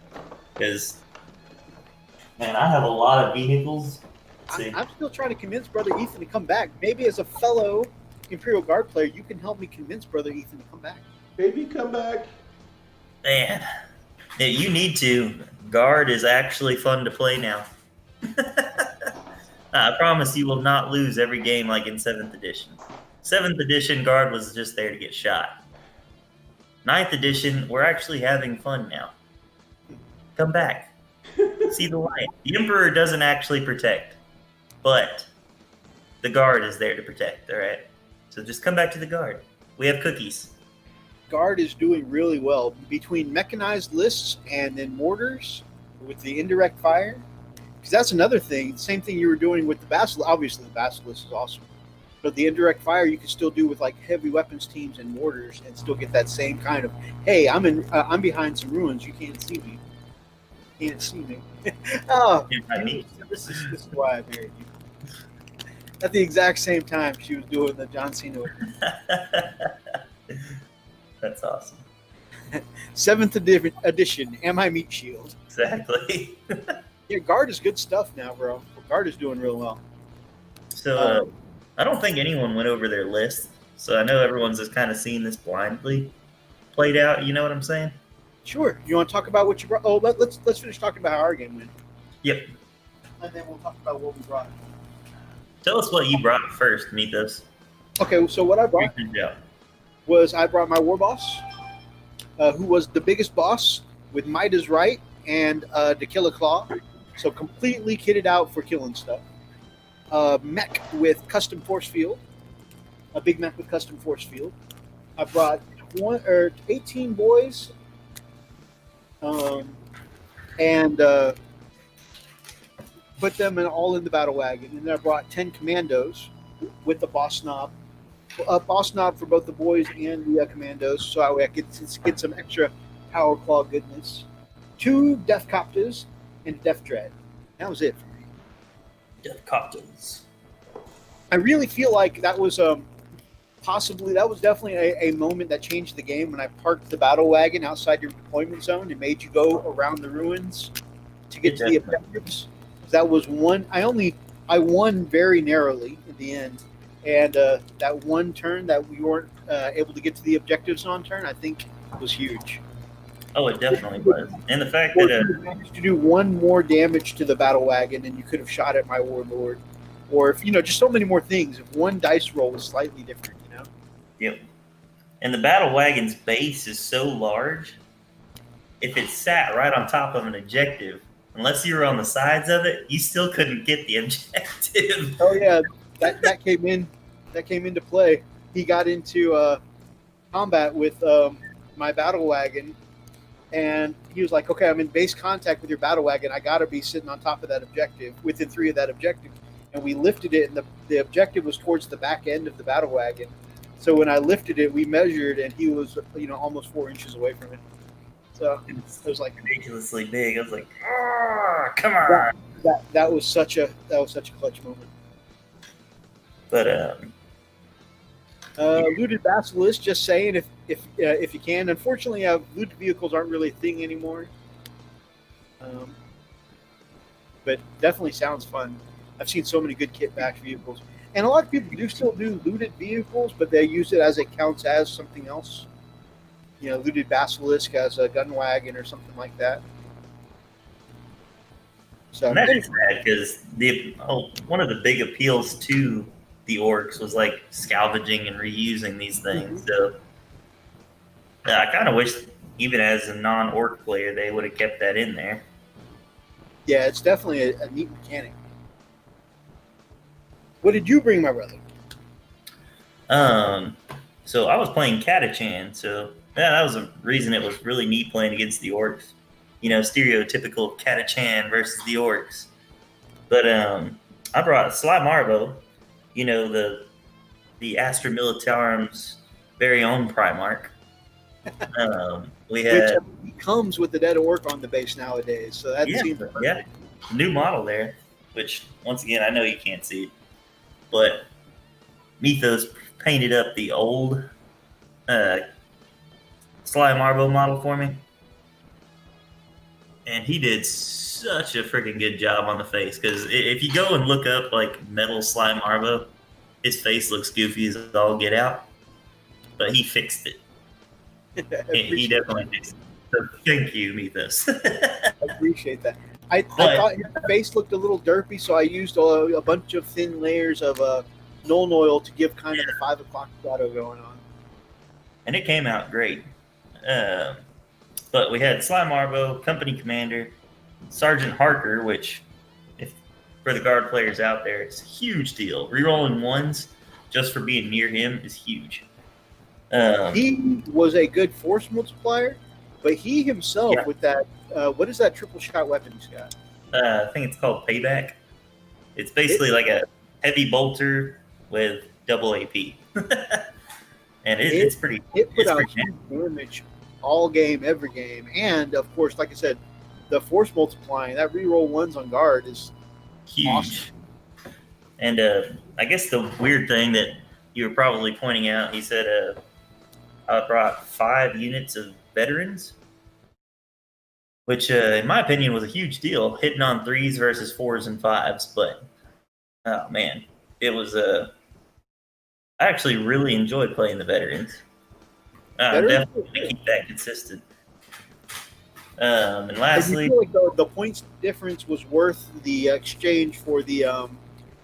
because, man, I have a lot of vehicles. I'm still trying to convince brother Ethan to come back. Maybe as a fellow Imperial Guard player, you can help me convince brother Ethan to come back. Baby, come back. Man, yeah, you need to. Guard is actually fun to play now. I promise you will not lose every game like in 7th edition. 7th edition, Guard was just there to get shot. 9th edition, we're actually having fun now. Come back. See the light. The Emperor doesn't actually protect, but the Guard is there to protect, all right? So just come back to the Guard. We have cookies. Guard is doing really well between mechanized lists and then mortars with the indirect fire. Because that's another thing. Same thing you were doing with the Basilisk. Obviously, the Basilisk is awesome. But the indirect fire you can still do with like heavy weapons teams and mortars and still get that same kind of, hey, I'm behind some ruins. You can't see me. You can't see me. Oh, this is why I married you. At the exact same time, she was doing the John Cena. That's awesome. 7th edition, Am I Meat Shield? Exactly. Yeah, Guard is good stuff now, bro. Guard is doing real well. So I don't think anyone went over their list. So I know everyone's just kind of seeing this blindly played out. You know what I'm saying? Sure. You want to talk about what you brought? Oh, let's finish talking about how our game went. Yep. And then we'll talk about what we brought. Tell us what you brought first, Mythos. Okay, so what I brought was I brought my war boss, who was the biggest boss with Might is Right and the Killer Claw. So completely kitted out for killing stuff. Mech with custom force field. A big mech with custom force field. I brought 18 boys. And put them all in the battle wagon. And then I brought 10 commandos with the boss knob. Boss knob for both the boys and the commandos, so I could get some extra power claw goodness. 2 death copters and death dread. That was it for me. Death copters. I really feel like that was definitely a moment that changed the game when I parked the battle wagon outside your deployment zone and made you go around the ruins to get to the objectives. That was one. I won very narrowly in the end. And that one turn that we weren't able to get to the objectives on turn, I think was huge. Oh, it definitely was. And the fact that you managed to do one more damage to the battle wagon, and you could have shot at my warlord, or if just so many more things. If one dice roll was slightly different, Yep. And the battle wagon's base is so large. If it sat right on top of an objective, unless you were on the sides of it, you still couldn't get the objective. Oh yeah. That came into play. He got into combat with my battle wagon, and he was like, "Okay, I'm in base contact with your battle wagon. I got to be sitting on top of that objective, within 3 of that objective." And we lifted it, and the objective was towards the back end of the battle wagon. So when I lifted it, we measured, and he was almost 4 inches away from it. So it was like ridiculously big. I was like, "Come on!" That was such a clutch moment. But looted basilisk. Just saying, if you can. Unfortunately, looted vehicles aren't really a thing anymore. But definitely sounds fun. I've seen so many good kit-backed vehicles, and a lot of people do still do looted vehicles, but they use it as it counts as something else. Looted basilisk as a gun wagon or something like that. So And that is sad because one of the big appeals to the orcs was like scavenging and reusing these things. So I kind of wish, even as a non-orc player, they would have kept that in there. yeah, it's definitely a neat mechanic. What did you bring, my brother? So I was playing Catachan, so yeah, that was a reason it was really neat playing against the orcs. You know, stereotypical Catachan versus the orcs. But I brought Sly Marbo, you know, the Astra Militarum's very own Primarch. We had Which comes with the dead orc on the base nowadays, so that seems new model there. Which once again, I know you can't see it, but Mythos painted up the old Sly Marbo model for me, and he did such a freaking good job on the face. Because if you go and look up like metal Sly Marbo, his face looks goofy as all get out, but he fixed it. He definitely fixed it. So thank you, Mythos. I appreciate that. I thought his face looked a little derpy, so I used a bunch of thin layers of Nuln Oil to give kind of the 5 o'clock shadow going on. And it came out great. But we had Sly Marbo, Company Commander, Sergeant Harker, which, if for the Guard players out there, it's a huge deal. Rerolling ones just for being near him is huge. He was a good force multiplier, but he himself with that, what is that triple shot weapon he's got? I think it's called Payback. It's basically like a heavy bolter with double AP. And it's pretty. It put out huge damage all game, every game. And, of course, like I said, the force multiplying, that reroll ones on Guard is huge. Awesome. And I guess the weird thing that you were probably pointing out, he said I brought 5 units of veterans, which in my opinion was a huge deal, hitting on 3s versus 4s and 5s. But, oh man, it was I actually really enjoyed playing the veterans. I'm definitely going to keep that consistent. And lastly, you feel like the points difference was worth the exchange for the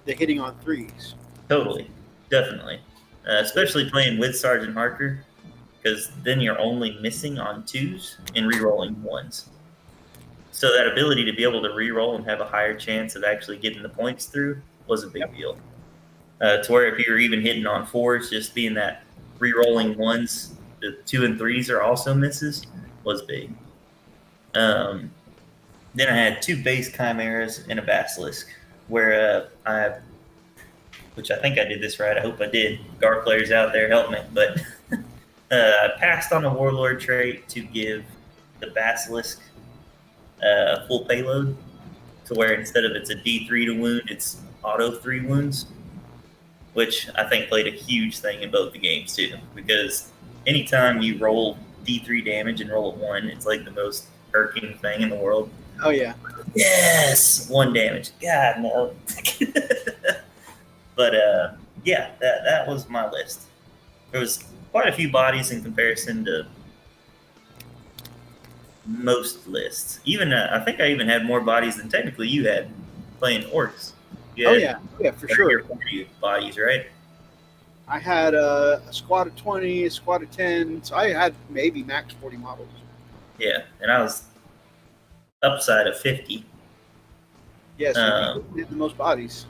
hitting on 3s. Totally, definitely, especially playing with Sergeant Harker, because then you're only missing on 2s and re-rolling 1s. So that ability to be able to re-roll and have a higher chance of actually getting the points through was a big deal. To where if you were even hitting on 4s, just being that re-rolling 1s, the 2 and 3s are also misses, was big. Then I had 2 base chimeras and a basilisk, where which I think I did this right. I hope I did. Guard players out there, help me. But I passed on a warlord trait to give the basilisk a full payload, to where instead of it's a D3 to wound, it's auto 3 wounds, which I think played a huge thing in both the games too. Because anytime you roll D3 damage and roll a 1, it's like the most irking thing in the world. Oh yeah. Yes, 1 damage. God no. But yeah, that was my list. There was quite a few bodies in comparison to most lists. Even I think I even had more bodies than technically you had playing orcs. Yeah, for sure. 40 bodies, right? I had a squad of 20, a squad of 10, so I had maybe max 40 models. Yeah, and I was upside of 50. Yes, you did the most bodies.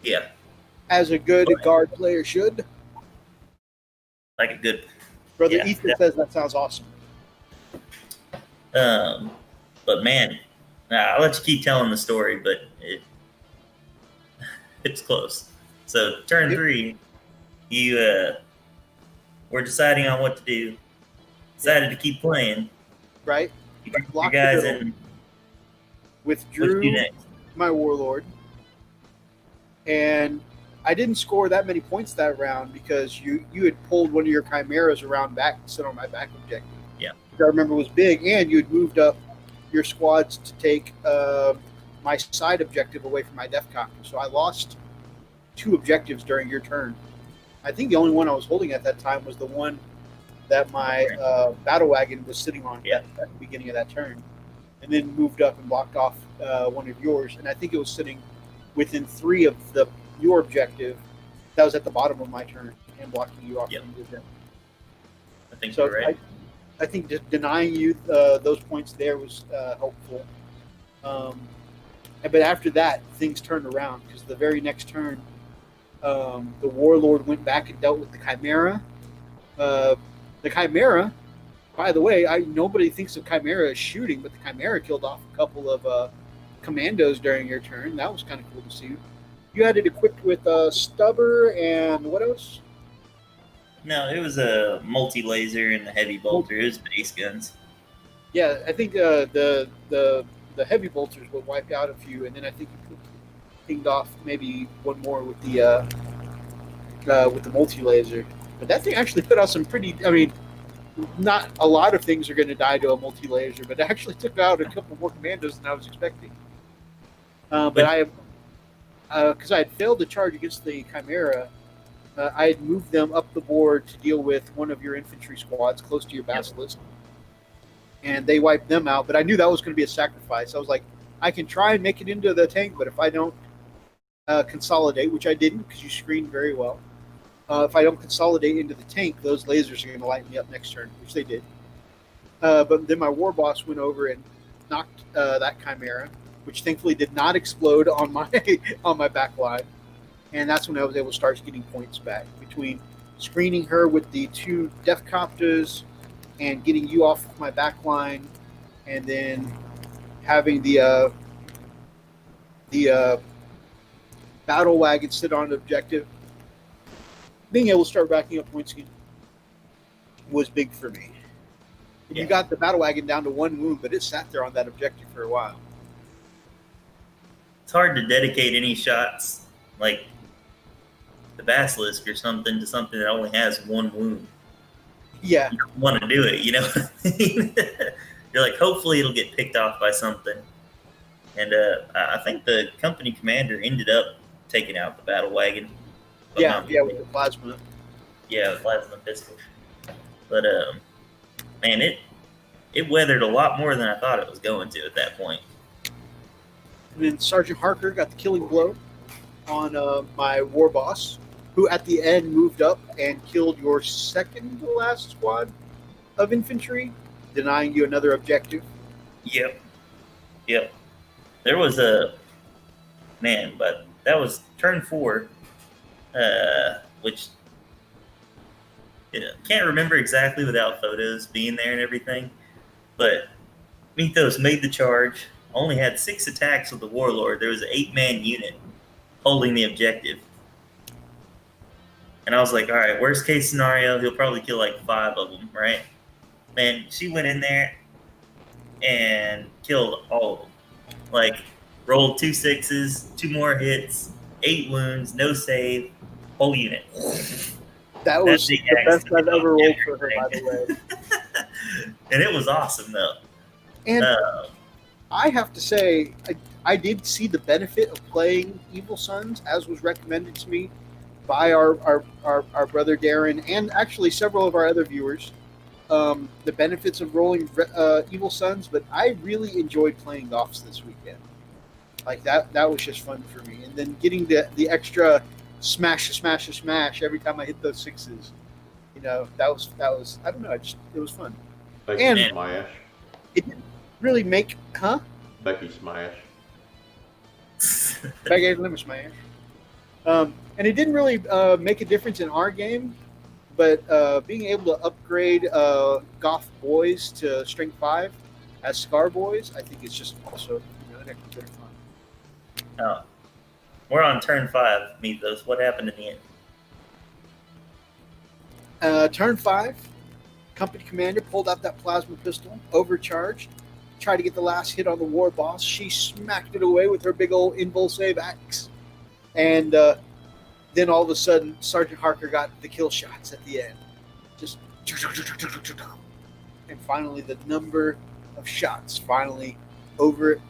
Yeah. As a good Guard player should. Like a good... Brother Ethan says that sounds awesome. But man, I'll let you keep telling the story, but it's close. So turn 3, you were deciding on what to do. Decided to keep playing. Right. You guys in. Withdrew my warlord, and I didn't score that many points that round because you had pulled one of your chimeras around back to sit on my back objective. Yeah, which I remember was big, and you had moved up your squads to take my side objective away from my def copter. So I lost 2 objectives during your turn. I think the only one I was holding at that time was the one that my battle wagon was sitting on at the beginning of that turn. and then moved up and blocked off one of yours. And I think it was sitting within 3 of your objective. That was at the bottom of my turn and blocking you off. Yep. From the I think so you're right. I think denying you those points there was helpful. But after that, things turned around because the very next turn, the Warlord went back and dealt with the Chimera. The Chimera, by the way, nobody thinks of Chimera as shooting, but the Chimera killed off a couple of commandos during your turn. That was kind of cool to see. You had it equipped with Stubber and what else? No, it was a multi-laser and the heavy bolter. It was base guns. Yeah, I think the heavy bolters would wipe out a few, and then I think you pinged off maybe one more with the multi-laser. But that thing actually put out some pretty. I mean, not a lot of things are going to die to a multi-laser, but it actually took out a couple more commandos than I was expecting. But because I had failed to charge against the Chimera, I had moved them up the board to deal with one of your infantry squads close to your basilisk. And they wiped them out, but I knew that was going to be a sacrifice. I was like, I can try and make it into the tank, but if I don't consolidate, which I didn't because you screened very well, if I don't consolidate into the tank, those lasers are going to light me up next turn, which they did. But then my war boss went over and knocked that Chimera, which thankfully did not explode on my on my back line. And that's when I was able to start getting points back between screening her with the 2 Death Copters and getting you off my back line, and then having the battle wagon sit on an objective. Being able to start racking up points was big for me. Yeah. You got the battle wagon down to 1 wound, but it sat there on that objective for a while. It's hard to dedicate any shots like the basilisk or something to something that only has 1 wound. Yeah. You don't want to do it, you know? You're like, hopefully it'll get picked off by something. And I think the company commander ended up taking out the battle wagon. Yeah, with the plasma. Yeah, the plasma pistol. But, man, it weathered a lot more than I thought it was going to at that point. And then Sergeant Harker got the killing blow on my war boss, who at the end moved up and killed your second to last squad of infantry, denying you another objective. Yep. There was but that was turn 4, which can't remember exactly without photos being there and everything. But Mythos made the charge, only had 6 attacks with the Warlord. There was an 8-man unit holding the objective. And I was like, all right, worst case scenario, he'll probably kill like 5 of them, right? Man, she went in there and killed all of them. Like, rolled 2 6s, 2 more hits, 8 wounds, no save, whole unit. That was the best I've ever rolled for her, by the way. And it was awesome, though. And I have to say, I did see the benefit of playing Evil Sons, as was recommended to me by our brother Darren and actually several of our other viewers. The benefits of rolling Evil Sons, but I really enjoyed playing Goths this weekend. Like that was just fun for me. And then getting the extra smash every time I hit those 6s. You know, that was I don't know, it was fun. Becky Smash. It didn't really make Becky Smash. Becky Smash. And it didn't really make a difference in our game, but being able to upgrade Goth boys to Strength 5 as Scar boys, I think it's just also an extra bit of fun. Oh. We're on turn 5, Mythos. What happened in the end? Turn 5, company commander pulled out that plasma pistol, overcharged, tried to get the last hit on the war boss. She smacked it away with her big old invulsave axe. And then all of a sudden, Sergeant Harker got the kill shots at the end. Just and finally, the number of shots finally overcame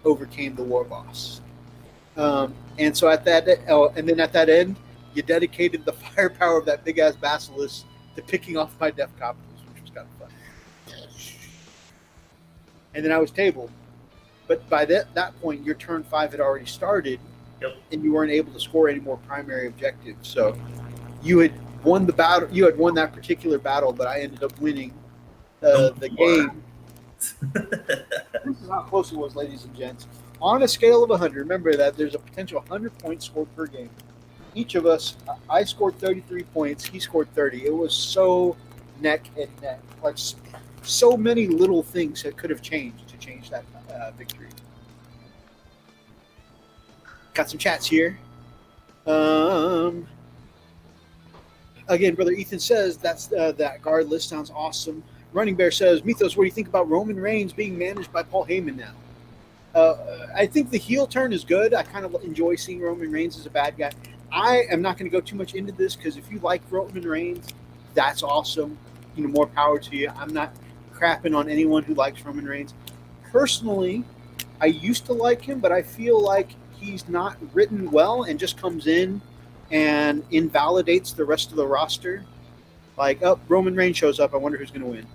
the war boss. And so at that end, you dedicated the firepower of that big ass basilisk to picking off my Death Copters, which was kind of fun. and then I was tabled. But by that point, your turn 5 had already started, Yep. and you weren't able to score any more primary objectives. So you had won the battle. You had won that particular battle, but I ended up winning the game. This is how close it was, ladies and gents. On a scale of 100, remember that there's a potential 100 points scored per game. Each of us, I scored 33 points. He scored 30. It was so neck and neck. Like so many little things that could have changed to change that victory. Got some chats here. Again, Brother Ethan says that guard list sounds awesome. Running Bear says, Mythos, what do you think about Roman Reigns being managed by Paul Heyman now? I think the heel turn is good. I kind of enjoy seeing Roman Reigns as a bad guy. I am not going to go too much into this because if you like Roman Reigns, that's awesome. More power to you. I'm not crapping on anyone who likes Roman Reigns. Personally, I used to like him, but I feel like he's not written well and just comes in and invalidates the rest of the roster. Like, Roman Reigns shows up. I wonder who's going to win.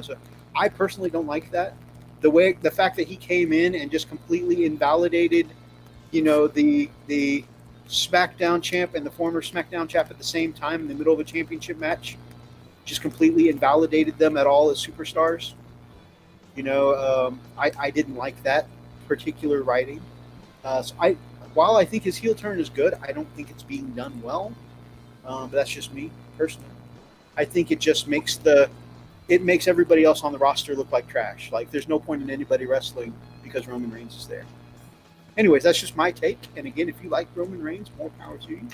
So I personally don't like that. The fact that he came in and just completely invalidated, the SmackDown champ and the former SmackDown champ at the same time in the middle of a championship match, just completely invalidated them at all as superstars. I didn't like that particular writing. While I think his heel turn is good, I don't think it's being done well. But that's just me personally. I think it just makes everybody else on the roster look like trash. Like there's no point in anybody wrestling because Roman Reigns is there. Anyways, that's just my take. And again, if you like Roman Reigns, more power to you.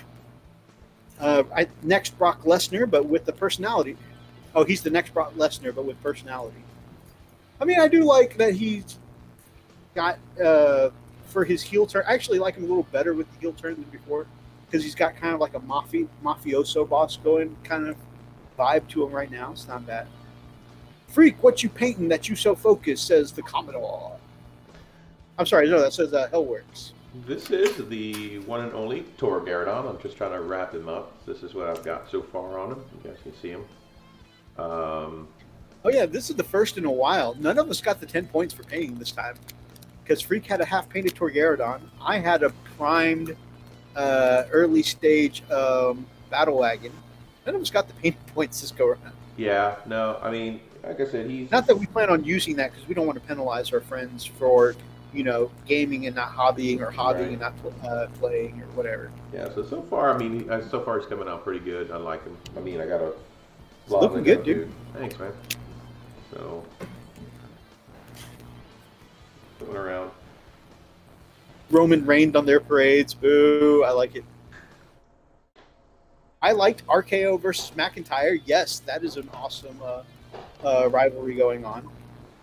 Next, Brock Lesnar, but with the personality. Oh, he's the next Brock Lesnar, but with personality. I mean, I do like that he's got, for his heel turn, I actually like him a little better with the heel turn than before because he's got kind of like a mafioso boss going kind of vibe to him right now. It's not bad. Freak, what you painting that you so focused, says the Commodore. I'm sorry, no, that says Hellworks. This is the one and only Tor Garadon. I'm just trying to wrap him up. This is what I've got so far on him. You guys can see him. Oh yeah, this is the first in a while. None of us got the 10 points for painting this time. Because Freak had a half-painted Torgaradon. I had a primed early stage Battle Wagon. None of us got the painted points this go around. Yeah, no, I mean, like I said, he's... Not that we plan on using that because we don't want to penalize our friends for, gaming and not hobbying or hobbying and not playing or whatever. Yeah, so far, I mean, so far he's coming out pretty good. I like him. I mean, I got a... Looking good, dude. Thanks, man. So... going around. Roman rained on their parades. Boo! I like it. I liked RKO versus McIntyre. Yes, that is an awesome rivalry going on.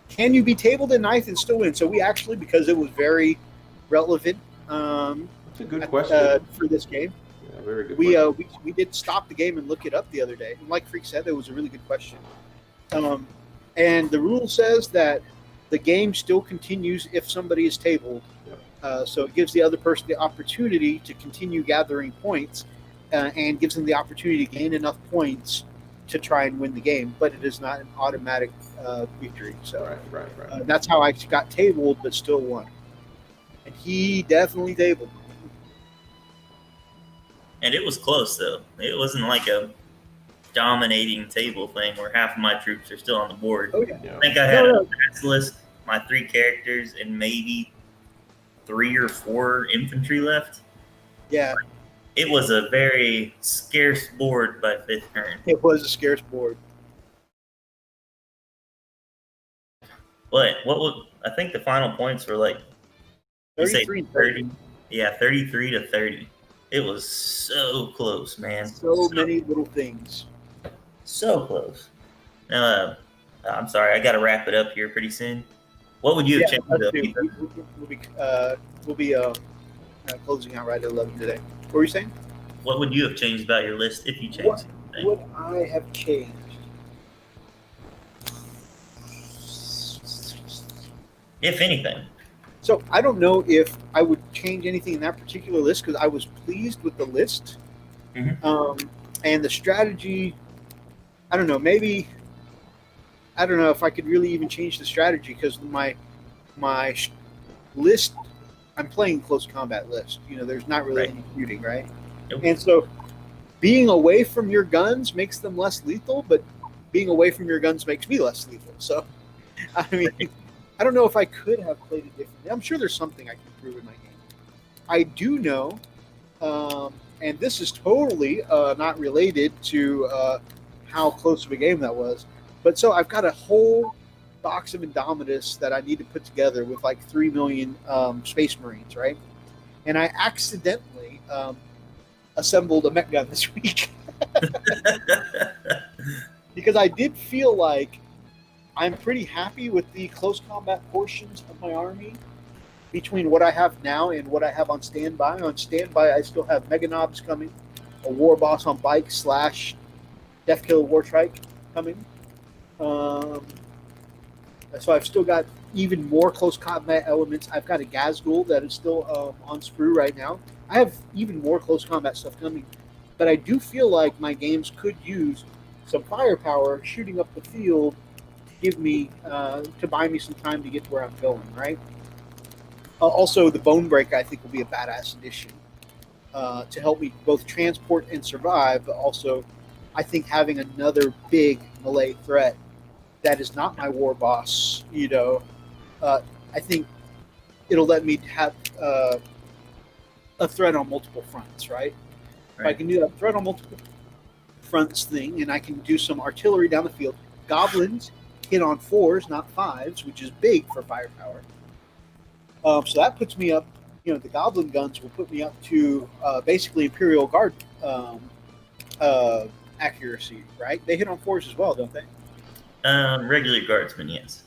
Can you be tabled in ninth and still win? So we actually, because it was very relevant. That's a good question for this game. Yeah, very good. We did stop the game and look it up the other day. And like Freak said, it was a really good question. And the rule says that the game still continues if somebody is tabled. Yep. So it gives the other person the opportunity to continue gathering points and gives them the opportunity to gain enough points to try and win the game. But it is not an automatic victory. So right. That's how I got tabled but still won. And he definitely tabled. And it was close, though. It wasn't like a dominating table thing where half of my troops are still on the board. Oh, yeah. I think I had a pass list, my 3 characters, and maybe 3 or 4 infantry left. Yeah. It was a very scarce board by 5th turn. It was a scarce board. But I think the final points were like 33 and 30. Yeah, 33 to 30. It was so close, man. So many little things. So close. Now, I'm sorry, I got to wrap it up here pretty soon. What would you have changed? We'll be closing out right at 11 today. What were you saying? What would you have changed about your list if you changed anything? What would I have changed? If anything. So I don't know if I would change anything in that particular list because I was pleased with the list. Mm-hmm. And the strategy, I don't know, maybe I don't know if I could really even change the strategy because my list, I'm playing close combat list. There's not really Right. any shooting, right? Nope. And so being away from your guns makes them less lethal, but being away from your guns makes me less lethal. So, I mean, I don't know if I could have played it differently. I'm sure there's something I can improve in my game. I do know, and this is totally not related to how close of a game that was, but so I've got a whole box of Indomitus that I need to put together with like 3 million Space Marines, right? And I accidentally assembled a mech gun this week because I did feel like I'm pretty happy with the close combat portions of my army between what I have now and what I have on standby. On standby, I still have Mega Knobs coming, a War Boss on bike / Death Killer War Trike coming. So I've still got even more close combat elements. I've got a Gazgul that is still on sprue right now. I have even more close combat stuff coming. But I do feel like my games could use some firepower shooting up the field to give me, to buy me some time to get to where I'm going, right? Also, the Bone Breaker, I think, will be a badass addition to help me both transport and survive, but also I think having another big melee threat that is not my war boss, I think it'll let me have a threat on multiple fronts, right? If I can do that threat on multiple fronts thing, and I can do some artillery down the field. Goblins hit on 4s, not 5s, which is big for firepower. So that puts me up, the Goblin guns will put me up to basically Imperial Guard accuracy, right? They hit on 4s as well, don't they? Regular guardsmen, yes.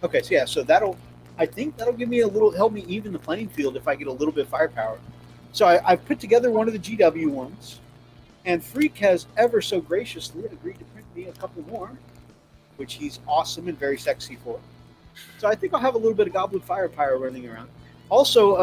Okay, so yeah, so I think that'll give me help me even the playing field if I get a little bit of firepower. So I've put together one of the GW ones, and Freak has ever so graciously agreed to print me a couple more, which he's awesome and very sexy for. So I think I'll have a little bit of Goblin firepower running around. Also,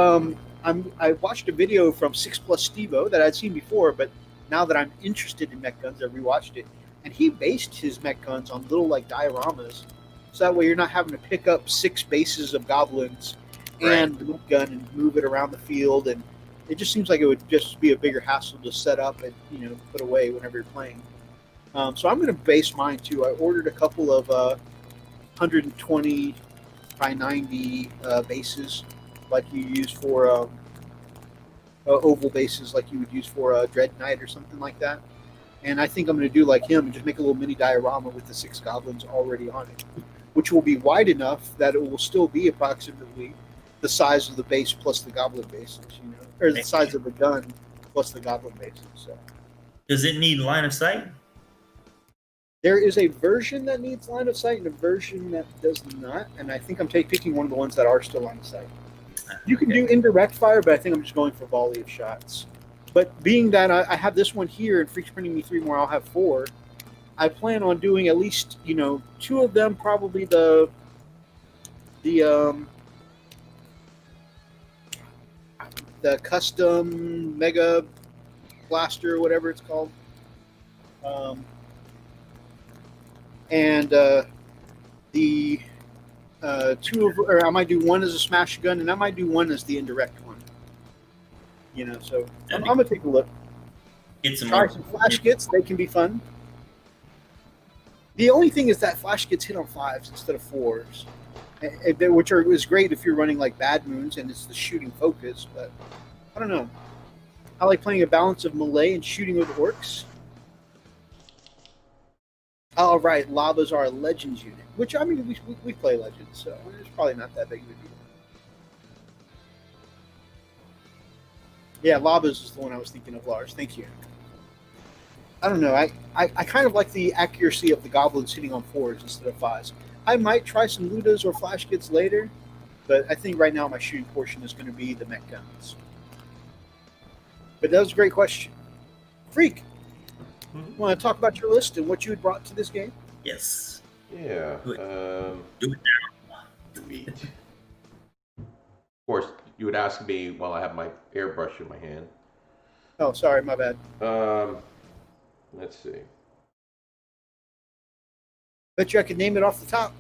I watched a video from 6 Plus Stevo that I'd seen before, but now that I'm interested in mech guns, I rewatched it, and he based his mech guns on little like dioramas, so that way you're not having to pick up 6 bases of goblins and the gun and move it around the field, and it just seems like it would just be a bigger hassle to set up and put away whenever you're playing. So I'm going to base mine too. I ordered a couple of 120 by 90 bases, like you use for oval bases, like you would use for Dread Knight or something like that. And I think I'm going to do like him and just make a little mini diorama with the 6 goblins already on it, which will be wide enough that it will still be approximately the size of the base plus the goblin bases, or the size of the gun plus the goblin bases. So, does it need line of sight? There is a version that needs line of sight and a version that does not, and I think I'm picking one of the ones that are still line of sight. You can do indirect fire, but I think I'm just going for volley of shots. But being that I have this one here and Freak's printing me 3 more, I'll have 4. I plan on doing at least 2 of them, probably the custom mega blaster, whatever it's called, and the 2 of, or I might do one as a smash gun, and I might do one as the indirect one. So I'm gonna take a look. Get some Try some flash kits; they can be fun. The only thing is that flash kits hit on 5s instead of 4s, which is great if you're running like Bad Moons and it's the shooting focus. But I don't know. I like playing a balance of melee and shooting with orcs. Oh, right. Lavas are a Legends unit, which, I mean, we play Legends, so it's probably not that big of a deal. Yeah, Lavas is the one I was thinking of, Lars. Thank you. I don't know. I kind of like the accuracy of the goblins hitting on 4s instead of 5s. I might try some Ludas or flash kits later, but I think right now my shooting portion is going to be the mech guns. But that was a great question. Freak, want to talk about your list and what you had brought to this game? Yes. Yeah. Do it now. Sweet. Of course, you would ask me while I have my airbrush in my hand. Oh, sorry, my bad. Let's see. Bet you I could name it off the top.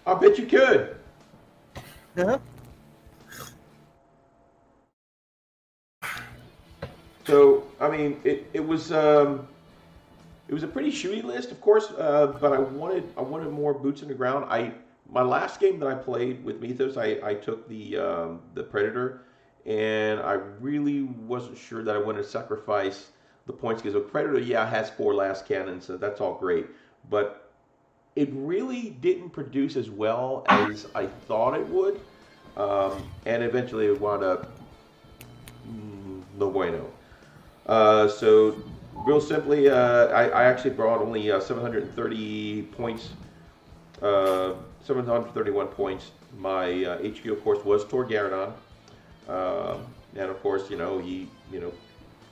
I bet you could. Uh-huh. So I mean, it was a pretty shooty list, of course, but I wanted more boots in the ground. My last game that I played with Mythos, I took the Predator, and I really wasn't sure that I wanted to sacrifice the points because the Predator, yeah, has 4 last cannons, so that's all great, but it really didn't produce as well as I thought it would, and eventually it wound up no bueno. So real simply, I actually brought only 730 points, 731 points. My HQ, of course, was Torgaradon, and of course, he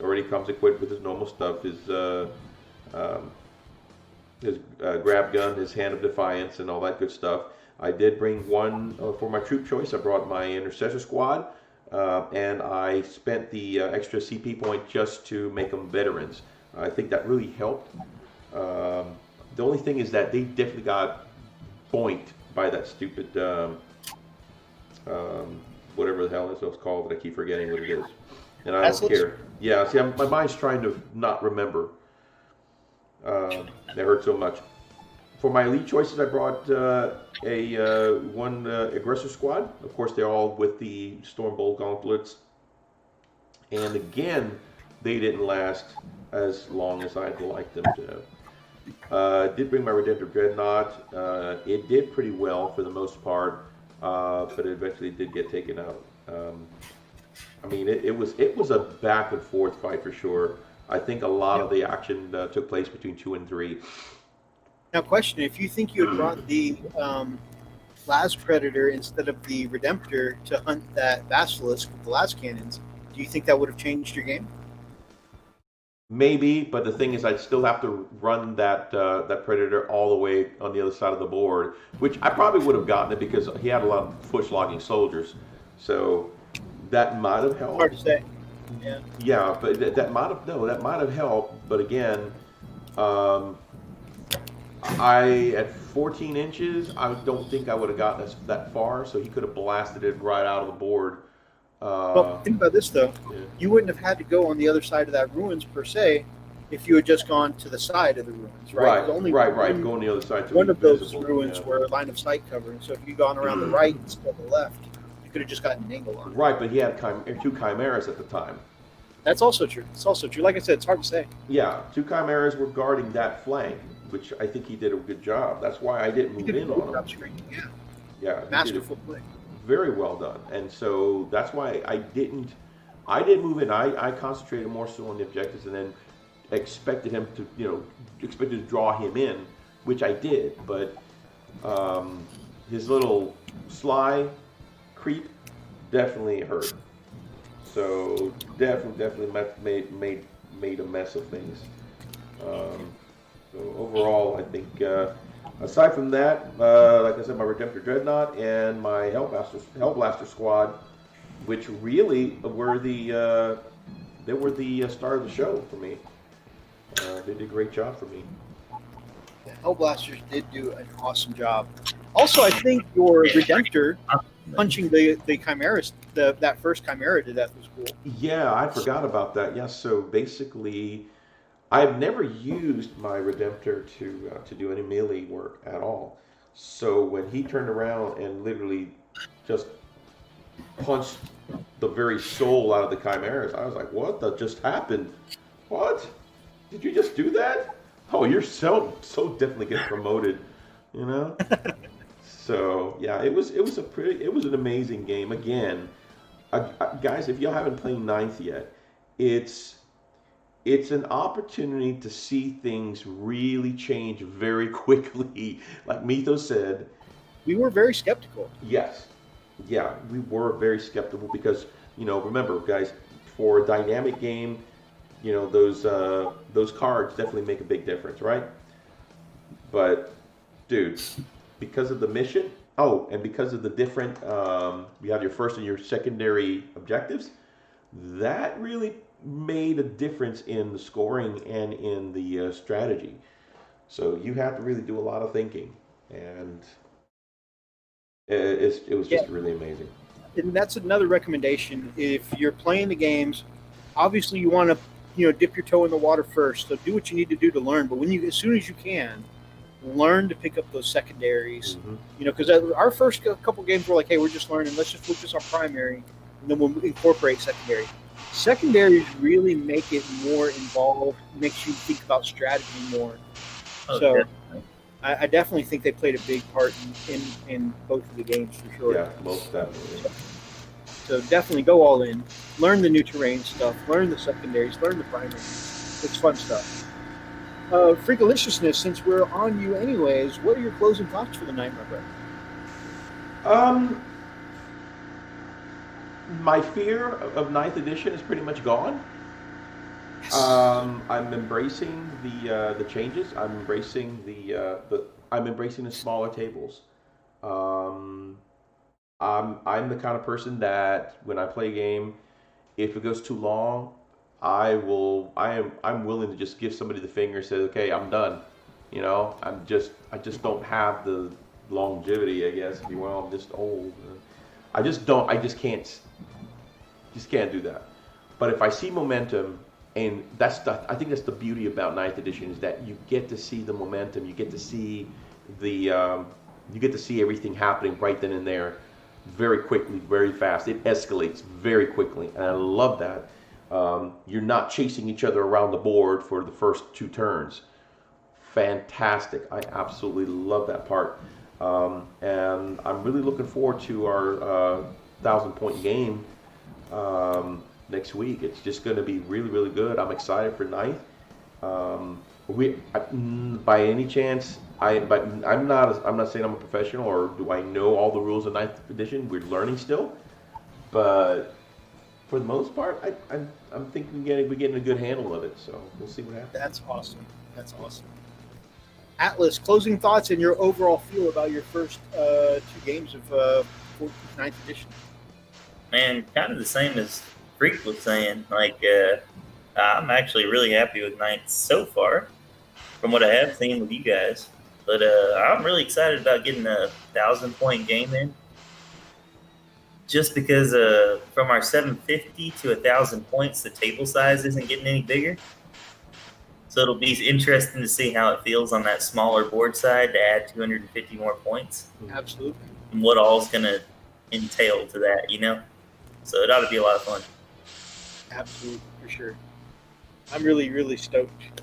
already comes equipped with his normal stuff, his grab gun, his hand of defiance, and all that good stuff. I did bring one for my troop choice. I brought my intercessor squad. And I spent the extra CP point just to make them veterans. I think that really helped. The only thing is that they definitely got boinked by that stupid, whatever the hell it's called, but I keep forgetting what it is. And I don't care. Yeah, see, my mind's trying to not remember. That hurt so much. For my elite choices, I brought one aggressor squad. Of course, they're all with the Stormbolt gauntlets. And again, they didn't last as long as I'd like them to. Did bring my Redemptive Dreadnought. It did pretty well for the most part, but it eventually did get taken out. I mean, it was a back and forth fight for sure. I think a lot of the action took place between 2 and 3. Now, question: if you think you had brought the last Predator instead of the Redemptor to hunt that Basilisk with the last cannons, do you think that would have changed your game? Maybe, but the thing is, I'd still have to run that Predator all the way on the other side of the board, which I probably would have gotten it because he had a lot of foot-slogging soldiers. So that might have helped. Hard to say. Yeah. Yeah, but that might have helped. But again, at 14 inches, I don't think I would have gotten us that far. So he could have blasted it right out of the board. Well, think about this though. Yeah. You wouldn't have had to go on the other side of that ruins per se, if you had just gone to the side of the ruins, right? Right. Go on the other side. One of those ruins were line of sight covering. So if you'd gone around the right instead of the left, you could have just gotten an angle on it. Right, but he had 2 chimeras at the time. That's also true. Like I said, it's hard to say. Yeah, 2 chimeras were guarding that flank, which I think he did a good job. That's why I didn't move in on him. Yeah. Masterful play. Very well done. And so that's why I didn't move in. I concentrated more so on the objectives and then expected to draw him in, which I did, but his little sly creep definitely hurt. So definitely made a mess of things. So overall, I think aside from that, like I said, my Redemptor Dreadnought and my Hellblaster squad, which really were the star of the show for me. They did a great job for me. The Hellblasters did do an awesome job. Also, I think your Redemptor punching the chimeras, that first chimera to death was cool. Yeah, I forgot about that. Yes, so basically, I've never used my Redemptor to do any melee work at all. So when he turned around and literally just punched the very soul out of the chimeras, I was like, "What the just happened? What? Did you just do that? Oh, you're so definitely get promoted, you know." So yeah, it was an amazing game. Again, guys, if y'all haven't played Ninth yet, it's an opportunity to see things really change very quickly. Like Mythos said, we were very skeptical. Yes, yeah, we were very skeptical because remember, guys, for a dynamic game, those cards definitely make a big difference, right? But dude, because of the mission, and because of the different, you have your first and your secondary objectives, that really made a difference in the scoring and in the strategy. So you have to really do a lot of thinking, and it was just really amazing. And that's another recommendation. If you're playing the games, obviously you want to, dip your toe in the water first. So do what you need to do to learn. But as soon as you can, learn to pick up those secondaries. Because our first couple games were like, hey, we're just learning. Let's just focus on primary, and then we'll incorporate secondary. Secondaries really make it more involved, makes you think about strategy more. Oh, So definitely. I definitely think they played a big part in both of the games for sure. Yeah, most definitely. So definitely go all in. Learn the new terrain stuff. Learn the secondaries. Learn the primaries. It's fun stuff. Freakaliciousness, since we're on you anyways, what are your closing thoughts for the night, my brother? My fear of ninth edition is pretty much gone. Yes. I'm embracing the changes. I'm embracing the smaller tables. I'm the kind of person that when I play a game, if it goes too long, I'm willing to just give somebody the finger and say, okay, I'm done. I just don't have the longevity, I guess, if you will. I'm just old. I just can't do that. But if I see momentum, and I think that's the beauty about ninth edition, is that you get to see the momentum, you get to see everything happening right then and there, very quickly, very fast. It escalates very quickly, and I love that. You're not chasing each other around the board for the first 2 turns. Fantastic. I absolutely love that part. And I'm really looking forward to our 1,000-point game next week. It's just going to be really, really good. I'm excited for ninth. By any chance, I'm not saying I'm a professional or do I know all the rules of ninth edition. We're learning still, but for the most part, I'm thinking we're getting a good handle of it. So we'll see what happens. That's awesome. That's awesome. Atlas, closing thoughts and your overall feel about your first 2 games of 9th edition. Man, kind of the same as Freak was saying. Like, I'm actually really happy with Knights so far, from what I have seen with you guys. But I'm really excited about getting a 1,000-point game in. Just because from our 750 to 1,000 points, the table size isn't getting any bigger. So it'll be interesting to see how it feels on that smaller board side to add 250 more points. Absolutely. And what all's going to entail to that, So it ought to be a lot of fun. Absolutely, for sure. I'm really, really stoked.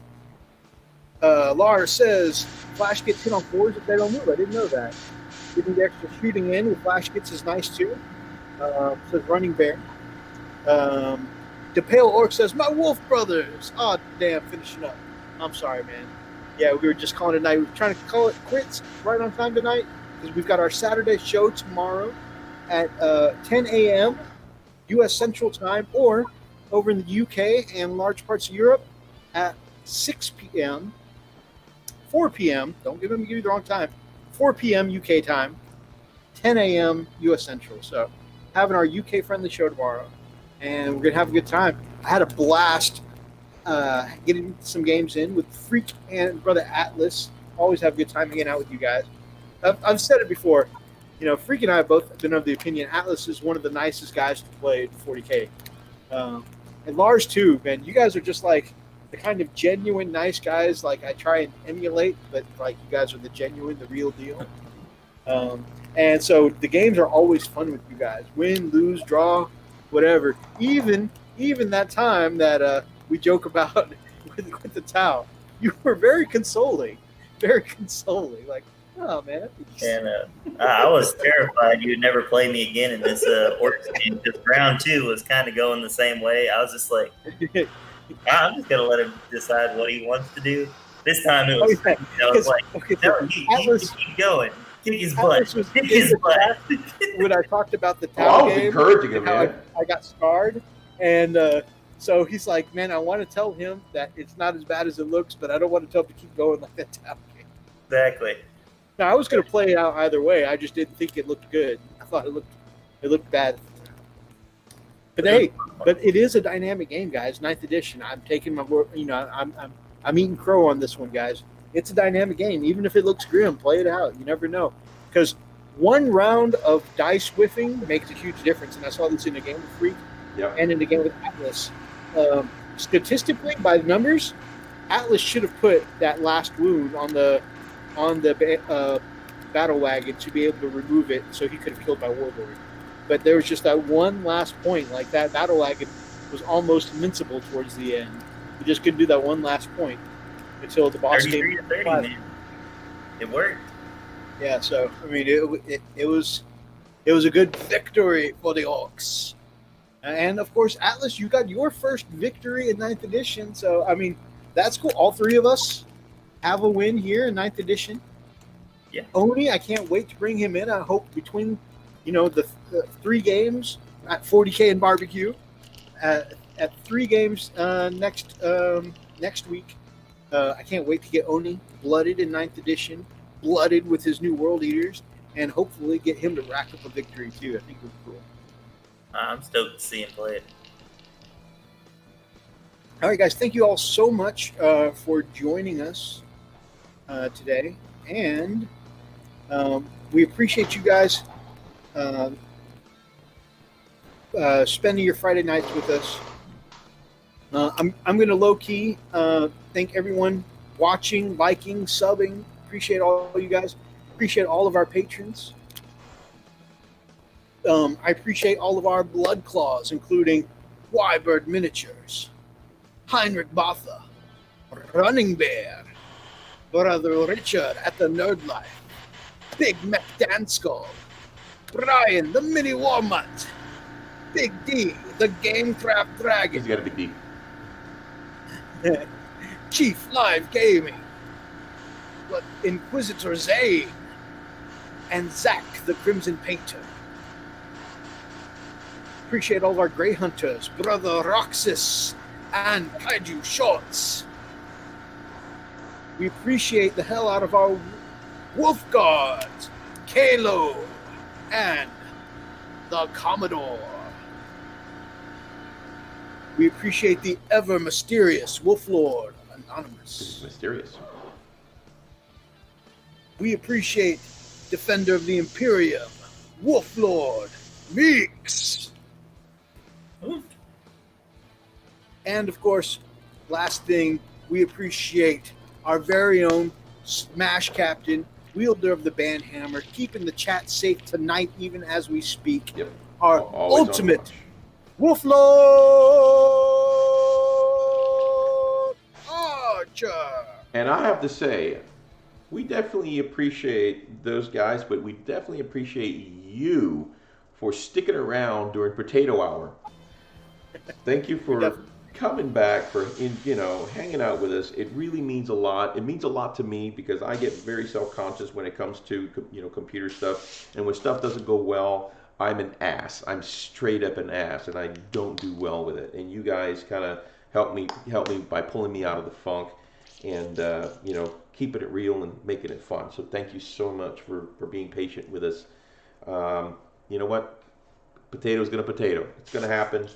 Lars says, Flash gets hit on 4s if they don't move. I didn't know that. Getting the extra shooting in with Flash gets is nice too. Says Running Bear. The Pale Orc says, my Wolf Brothers. Oh, damn, finishing up. I'm sorry, man. Yeah, we were just calling it night. We were trying to call it quits right on time tonight because we've got our Saturday show tomorrow at 10 a.m. U.S. Central Time, or over in the U.K. and large parts of Europe at 6 p.m., 4 p.m., don't give you the wrong time, 4 p.m. U.K. time, 10 a.m. U.S. Central. So having our UK-friendly show tomorrow, and we're going to have a good time. I had a blast getting some games in with Freak and Brother Atlas. Always have a good time hanging out with you guys. I've said it before. Freak and I have both been of the opinion Atlas is one of the nicest guys to play 40K. And Lars, too, man. You guys are just like the kind of genuine, nice guys like I try and emulate, but like you guys are the genuine, the real deal. And so the games are always fun with you guys. Win, lose, draw, whatever. Even that time that we joke about with the towel, you were very consoling. Very consoling. Like, oh, man. And I was terrified you would never play me again in this Orcs game because round 2 was kind of going the same way. I was just like, I'm just going to let him decide what he wants to do. This time it was, keep going. Kick his butt. Kick his butt. When I talked about the I town was game, encouraging him, how man. I got scarred, and so he's like, man, I want to tell him that it's not as bad as it looks, but I don't want to tell him to keep going like that town game. Exactly. Now, I was going to play it out either way. I just didn't think it looked good. I thought it looked bad. But hey, it is a dynamic game, guys. 9th edition. I'm taking my word. I'm eating crow on this one, guys. it's a dynamic game. Even if it looks grim, play it out. You never know. Because one round of dice whiffing makes a huge difference. And I saw this in a game with Freak and in the game with Atlas. Statistically, by the numbers, Atlas should have put that last wound on the battle wagon to be able to remove it so he could have killed my warlord. But there was just that one last point. Like, that battle wagon was almost invincible towards the end. You just couldn't do that one last point until the boss came. 30, man. It worked. Yeah, so I mean, it was a good victory for the Orcs, and of course, Atlas, you got your first victory in 9th edition. So I mean, that's cool. All three of us have a win here in 9th edition. Yeah. Oni, I can't wait to bring him in. I hope between the 3 games at 40K and barbecue, at 3 games next week. I can't wait to get Oni blooded in 9th edition. Blooded with his new World Eaters, and hopefully get him to rack up a victory too. I think it would be cool. I'm stoked to see him play it. All right, guys, thank you all so much for joining us today, and we appreciate you guys spending your Friday nights with us. I'm going to low key thank everyone watching, liking, subbing. Appreciate all you guys. Appreciate all of our patrons. I appreciate all of our blood claws, including Wybird Miniatures, Heinrich Botha, Running Bear, Brother Richard at the Nerd Life, Big Mac Danskull, Brian the Mini Warmutt, Big D the Gamecraft Dragon. He's got a big D. Chief Live Gaming, Inquisitor Zane, and Zach the Crimson Painter. Appreciate all of our Grey Hunters, Brother Roxas and Kaiju Shorts. We appreciate the hell out of our Wolf Guards, Kalo and the Commodore. We appreciate the ever mysterious Wolf Lord Anonymous. This is mysterious. We appreciate Defender of the Imperium, Wolf Lord Meeks. And of course, last thing, we appreciate our very own Smash Captain, wielder of the Banhammer, keeping the chat safe tonight, even as we speak. Yep. Our Always ultimate Wolf Lord Archer. And I have to say, we definitely appreciate those guys, but we definitely appreciate you for sticking around during Potato Hour. Thank you for coming back, for hanging out with us. It really means a lot. It means a lot to me because I get very self-conscious when it comes to computer stuff, and when stuff doesn't go well, I'm an ass. I'm straight up an ass, and I don't do well with it. And you guys kind of help me by pulling me out of the funk, and keeping it real and making it fun. So thank you so much for being patient with us. You know what? Potato's gonna potato. It's gonna happen.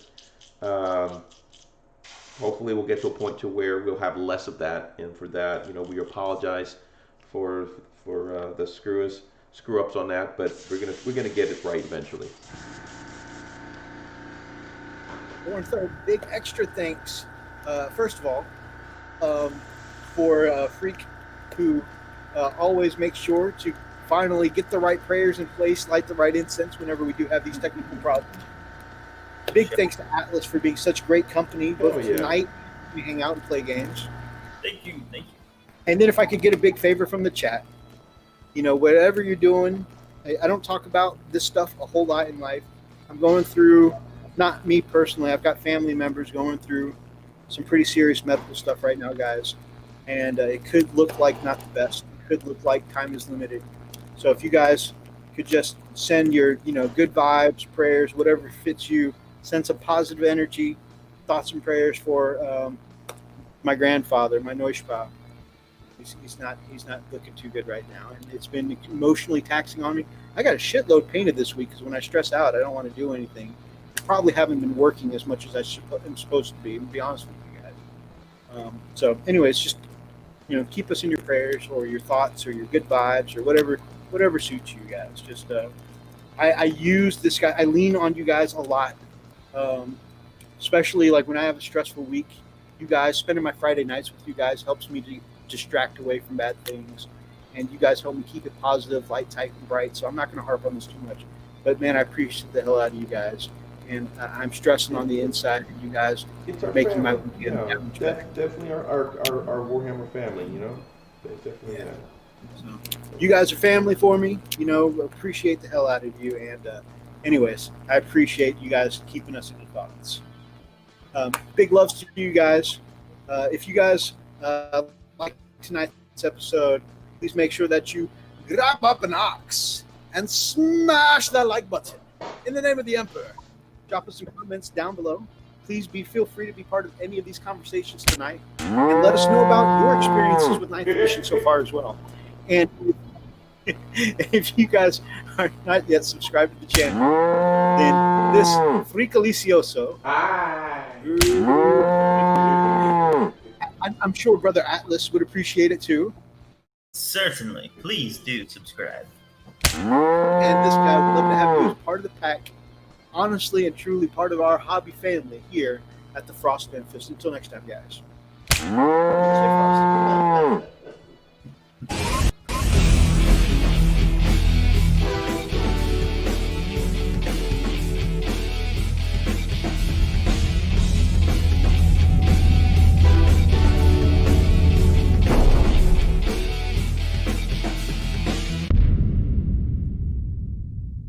Hopefully we'll get to a point to where we'll have less of that, and for that, we apologize for the screw ups on that, but we're gonna get it right eventually. I want to throw a big extra thanks, first of all, for Freak, who always makes sure to finally get the right prayers in place, light the right incense whenever we do have these technical problems. Big thanks to Atlas for being such great company, both tonight we hang out and play games. Thank you. And then if I could get a big favor from the chat, whatever you're doing, I don't talk about this stuff a whole lot in life. I'm going through, not me personally, I've got family members going through some pretty serious medical stuff right now, guys. And it could look like not the best. It could look like time is limited. So if you guys could just send your, good vibes, prayers, whatever fits you, send some positive energy, thoughts and prayers for my grandfather, my Neuschpa. He's not looking too good right now, and it's been emotionally taxing on me. I got a shitload painted this week because when I stress out, I don't want to do anything. Probably haven't been working as much as I'm supposed to be. To be honest with you guys. So, anyways, just keep us in your prayers or your thoughts or your good vibes or whatever suits you guys. Just I use this guy. I lean on you guys a lot, especially like when I have a stressful week. You guys spending my Friday nights with you guys helps me to distract away from bad things, and you guys help me keep it positive, light, tight, and bright. So I'm not going to harp on this too much, but man, I appreciate the hell out of you guys, and I'm stressing on the inside, and you guys making my weekend that much better. Definitely our Warhammer family, definitely. Yeah. So, you guys are family for me, appreciate the hell out of you. And anyways, I appreciate you guys keeping us in your thoughts. Big loves to you guys. If you guys like tonight's episode, please make sure that you grab up an axe and smash that like button. In the name of the Emperor, drop us some comments down below. Please feel free to be part of any of these conversations tonight, and let us know about your experiences with 9th edition so far as well. And if you guys are not yet subscribed to the channel, then this Fricalicioso, I'm sure Brother Atlas would appreciate it too. Certainly. Please do subscribe. And this guy would love to have you as part of the pack, honestly and truly part of our hobby family here at the Frost Fist. Until next time, guys. Stay frosty.